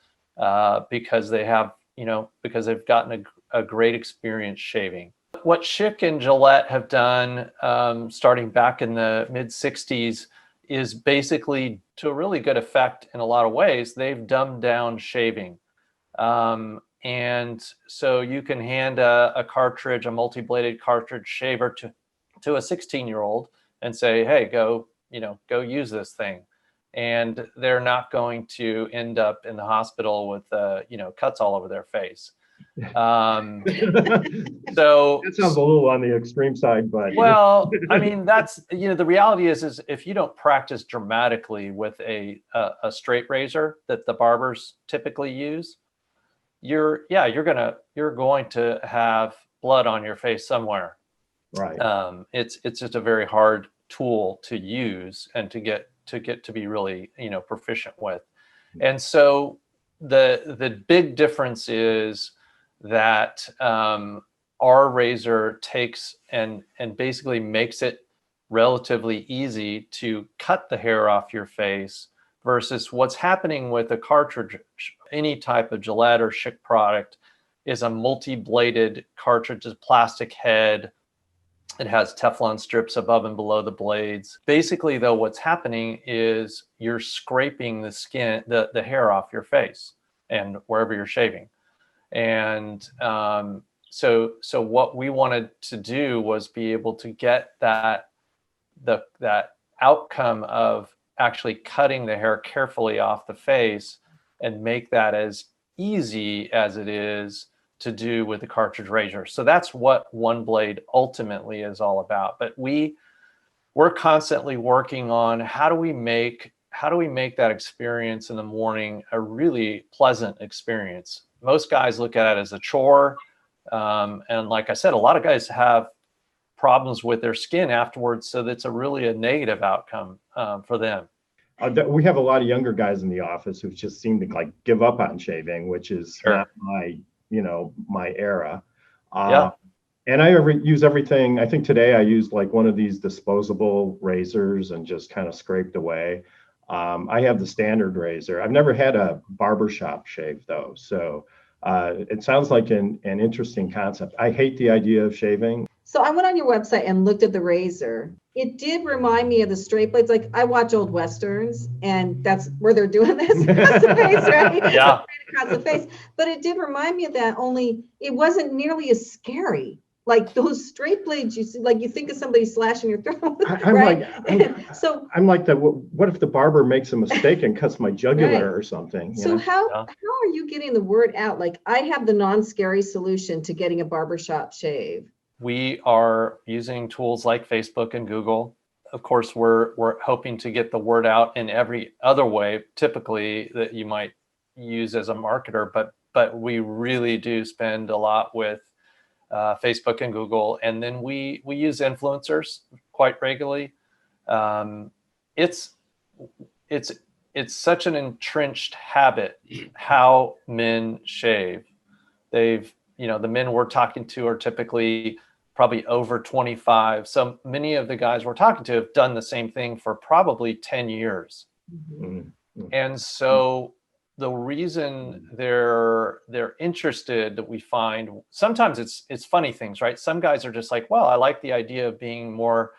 because they have, because they've gotten a great experience shaving. What Schick and Gillette have done starting back in the mid 60s is basically, to a really good effect in a lot of ways, they've dumbed down shaving. And so you can hand a cartridge, a multi-bladed cartridge shaver to a 16-year-old and say, hey, go use this thing. And they're not going to end up in the hospital with, cuts all over their face. So that sounds a little on the extreme side, but well, I mean, that's, the reality is if you don't practice dramatically with a straight razor that the barbers typically use, you're going to have blood on your face somewhere. Right. It's just a very hard tool to use and to get to be really, proficient with. And so the big difference is that our razor takes and basically makes it relatively easy to cut the hair off your face versus what's happening with a cartridge. Any type of Gillette or Schick product is a multi-bladed cartridge, a plastic head. It has Teflon strips above and below the blades. Basically, though, what's happening is you're scraping the skin, the hair off your face and wherever you're shaving. And so what we wanted to do was be able to get that outcome of actually cutting the hair carefully off the face and make that as easy as it is to do with the cartridge razor. So that's what One Blade ultimately is all about. But we we're constantly working on how do we make that experience in the morning a really pleasant experience. Most guys look at it as a chore. And like I said, a lot of guys have problems with their skin afterwards. So that's a negative outcome for them. We have a lot of younger guys in the office who just seem to like give up on shaving, which is not my, my era. Yeah. And I use everything. I think today I used like one of these disposable razors and just kind of scraped away. I have the standard razor. I've never had a barbershop shave though. So it sounds like an interesting concept. I hate the idea of shaving. So I went on your website and looked at the razor. It did remind me of the straight blades. Like I watch old Westerns and that's where they're doing this across the face, right? Yeah. Across the face. But it did remind me of that, only it wasn't nearly as scary. Like those straight blades, you see, like you think of somebody slashing your throat. I'm right? I'm like that. What if the barber makes a mistake and cuts my jugular or something? So how are you getting the word out? Like I have the non-scary solution to getting a barbershop shave. We are using tools like Facebook and Google. Of course, we're hoping to get the word out in every other way, typically that you might use as a marketer, but we really do spend a lot with Facebook and Google, and then we use influencers quite regularly. It's such an entrenched habit how men shave. The men we're talking to are typically probably over 25. So many of the guys we're talking to have done the same thing for probably 10 years. Mm-hmm. And so the reason they're interested, that we find sometimes it's funny things, right? Some guys are just like, well, I like the idea of being more,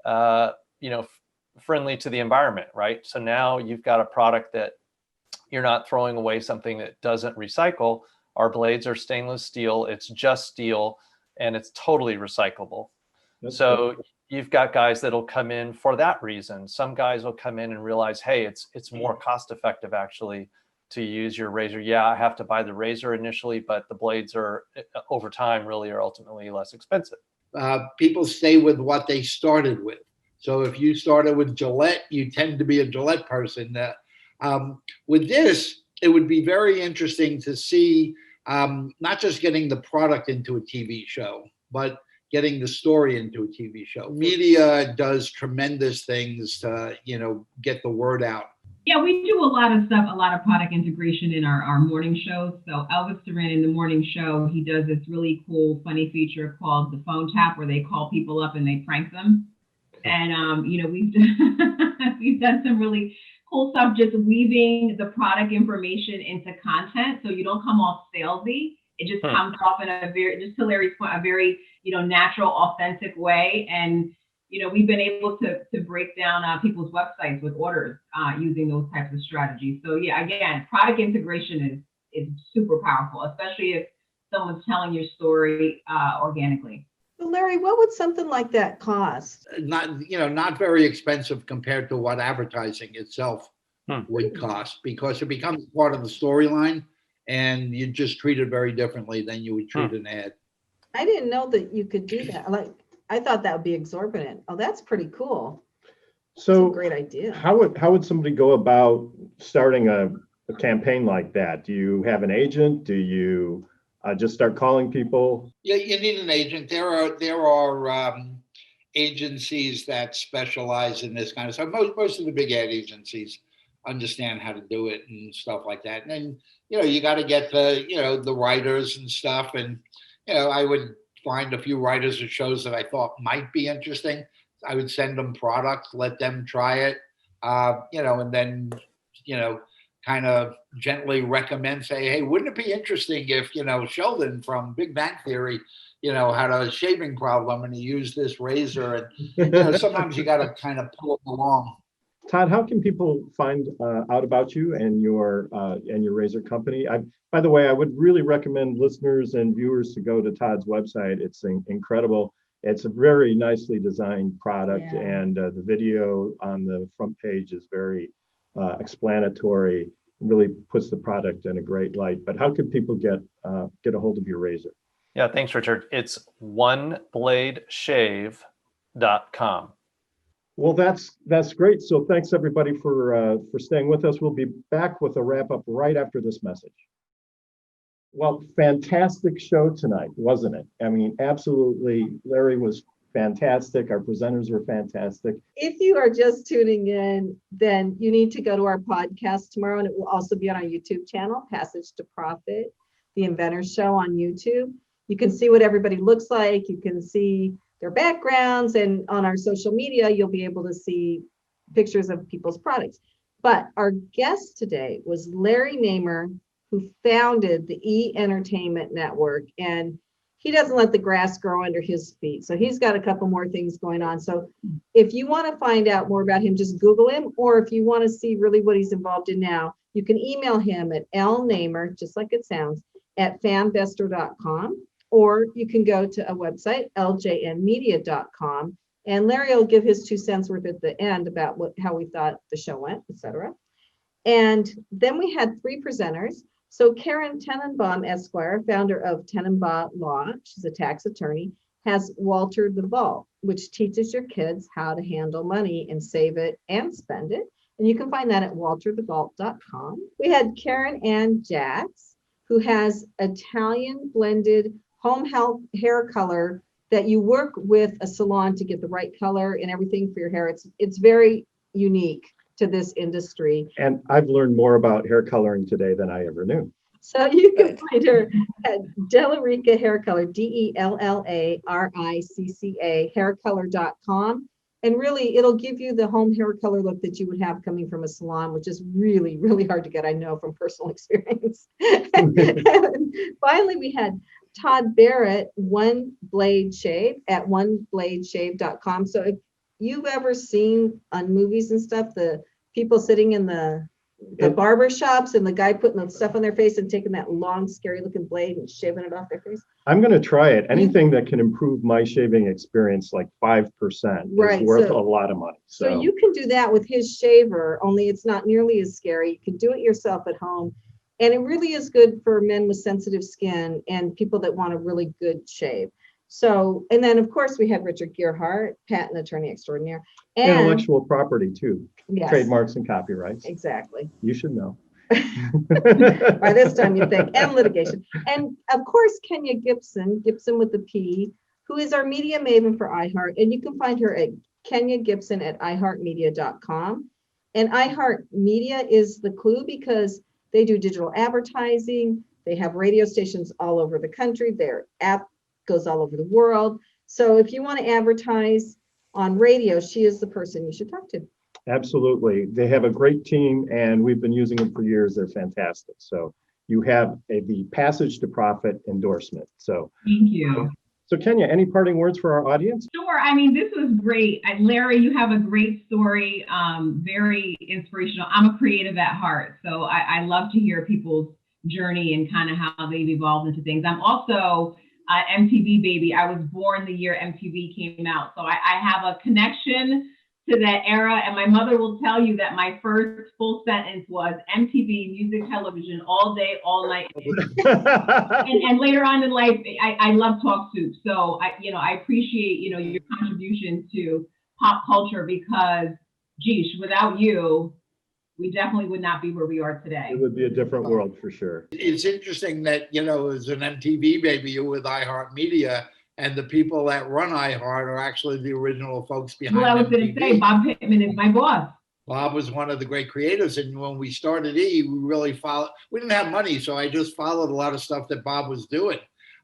friendly to the environment, right? So now you've got a product that you're not throwing away something that doesn't recycle. Our blades are stainless steel. It's just steel, and it's totally recyclable. So you've got guys that'll come in for that reason. Some guys will come in and realize, hey, it's more cost effective actually to use your razor. Yeah, I have to buy the razor initially, but the blades are over time really are ultimately less expensive. People stay with what they started with. So if you started with Gillette, you tend to be a Gillette person. With this, it would be very interesting to see not just getting the product into a TV show, but getting the story into a TV show. Media does tremendous things to, get the word out. Yeah, we do a lot of stuff, a lot of product integration in our morning shows. So Elvis Duran in the morning show, he does this really cool, funny feature called the phone tap, where they call people up and they prank them. And, we've done some really cool stuff, just weaving the product information into content. So you don't come off salesy. It just comes off in a very, just to Larry's point, a very, natural, authentic way. And, we've been able to break down people's websites with orders using those types of strategies. So yeah, again, product integration is super powerful, especially if someone's telling your story organically. So Larry, what would something like that cost? Not very expensive compared to what advertising itself would cost, because it becomes part of the storyline and you just treat it very differently than you would treat an ad. I didn't know that you could do that. I thought that would be exorbitant. Oh, that's pretty cool. So that's a great idea. How would somebody go about starting a campaign like that? Do you have an agent? Do you just start calling people? Yeah, you need an agent. There are agencies that specialize in this kind of stuff. Most of the big ad agencies understand how to do it and stuff like that. And then, you got to get the writers and stuff. And, I would find a few writers of shows that I thought might be interesting. I would send them product, let them try it, and then, kind of gently recommend, say, hey, wouldn't it be interesting if, Sheldon from Big Bang Theory, had a shaving problem and he used this razor, and sometimes you got to kind of pull them along. Todd, how can people find out about you and your razor company? By the way, I would really recommend listeners and viewers to go to Todd's website. It's incredible. It's a very nicely designed product, and the video on the front page is very explanatory. Really puts the product in a great light. But how can people get a hold of your razor? Yeah, thanks, Richard. It's onebladeshave.com. Well, that's great. So thanks everybody for staying with us. We'll be back with a wrap up right after this message. Well, fantastic show tonight, wasn't it? I mean, absolutely. Larry was fantastic. Our presenters were fantastic. If you are just tuning in, then you need to go to our podcast tomorrow, and it will also be on our YouTube channel, Passage to Profit, the Inventor Show on YouTube. You can see what everybody looks like. You can see their backgrounds, and on our social media, you'll be able to see pictures of people's products. But our guest today was Larry Namer, who founded the E-Entertainment Network, and he doesn't let the grass grow under his feet. So he's got a couple more things going on. So if you want to find out more about him, just Google him, or if you want to see really what he's involved in now, you can email him at lnamer, just like it sounds, at fanvestor.com, or you can go to a website, ljnmedia.com, and Larry will give his 2 cents worth at the end about how we thought the show went, etc. And then we had 3 presenters. So Karen Tenenbaum, Esquire, founder of Tenenbaum Law, she's a tax attorney, has Walter the Vault, which teaches your kids how to handle money and save it and spend it. And you can find that at walterthevault.com. We had Karen Ann Jax, who has Italian blended home health hair color that you work with a salon to get the right color and everything for your hair. It's very unique to this industry. And I've learned more about hair coloring today than I ever knew. So you can find her at Delarica Hair Color, DELLARICCA, haircolor.com. And really, it'll give you the home hair color look that you would have coming from a salon, which is really, really hard to get, I know from personal experience. And finally, we had Todd Barrett, One Blade Shave at onebladeshave.com. So if you've ever seen on movies and stuff, the people sitting in the barber shops and the guy putting the stuff on their face and taking that long, scary looking blade and shaving it off their face. I'm going to try it. Anything that can improve my shaving experience, like 5%, Right, is worth so- a lot of money. So you can do that with his shaver, only it's not nearly as scary. You can do it yourself at home. And it really is good for men with sensitive skin and people that want a really good shave. So, and then of course we had Richard GEARHART, patent attorney extraordinaire. And intellectual property too, yes, trademarks and copyrights. exactly. You should know. By this time you think, and litigation. And of course, Kenya Gibson, Gibson with the P, who is our media maven for iHeart. And you can find her at Kenya Gibson at iHeartMedia.com. And iHeartMedia is the clue because they do digital advertising. They have radio stations all over the country. Their app goes all over the world. So if you want to advertise on radio, she is the person you should talk to. Absolutely. They have a great team and we've been using them for years. They're fantastic. So you have the Passage to Profit endorsement. So Thank you. So Kenya, any parting words for our audience? Sure. I mean, this was great. Larry, you have a great story, very inspirational. I'm a creative at heart, so I love to hear people's journey and kind of how they've evolved into things. I'm also MTV baby. I was born the year MTV came out, so I have a connection to that era. And my mother will tell you that my first full sentence was MTV, music television, all day, all night. and later on in life, I love Talk Soup. So I appreciate, your contribution to pop culture because, geez, without you, we definitely would not be where we are today. It would be a different world for sure. It's interesting that, as an MTV baby, you're with iHeartMedia, and the people that run iHeart are actually the original folks behind Well, I was going MTV. to say, Bob Pittman is my boss. Bob was one of the great creators, and when we started E, we really followed. We didn't have money, so I just followed a lot of stuff that Bob was doing.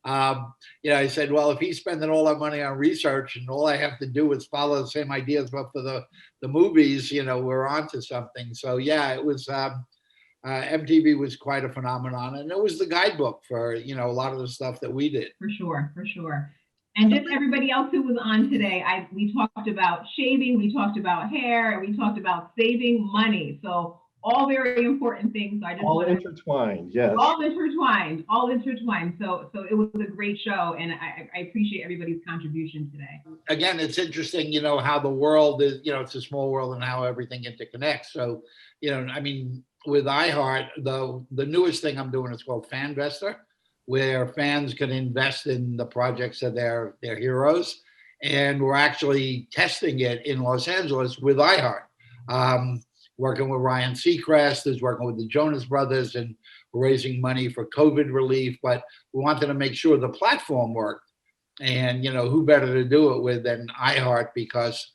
I said, well, if he's spending all that money on research, and all I have to do is follow the same ideas, but for the movies, we're onto something. So yeah, it was. MTV was quite a phenomenon, and it was the guidebook for a lot of the stuff that we did. For sure. And just everybody else who was on today, we talked about shaving, we talked about hair, and we talked about saving money. So all very important things. So I just all intertwined, yes. All intertwined. So it was a great show, and I appreciate everybody's contribution today. Again, it's interesting, how the world is, it's a small world and how everything interconnects. So, with iHeart, the newest thing I'm doing is called FanVestor, where fans can invest in the projects of their heroes. and we're actually testing it in Los Angeles with iHeart. Working with Ryan Seacrest, is working with the Jonas Brothers, and raising money for COVID relief. But we wanted to make sure the platform worked. And, you know, who better to do it with than iHeart, because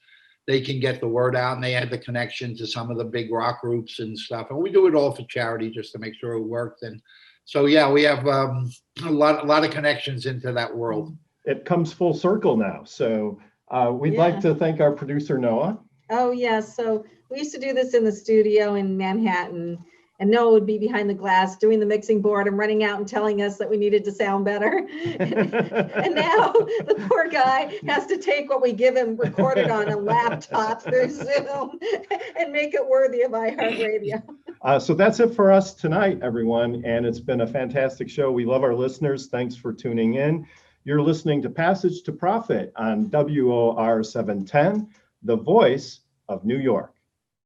they can get the word out, and they had the connection to some of the big rock groups and stuff. And we do it all for charity just to make sure it worked. And so, yeah, we have a lot of connections into that world. It comes full circle now. So we'd like to thank our producer, Noah. Oh, yeah. So we used to do this in the studio in Manhattan, and Noah would be behind the glass doing the mixing board and running out and telling us that we needed to sound better. And now the poor guy has to take what we give him, record it on a laptop through Zoom, and make it worthy of iHeartRadio. So that's it for us tonight, everyone. And it's been a fantastic show. We love our listeners. Thanks for tuning in. You're listening to Passage to Profit on WOR 710, the voice of New York.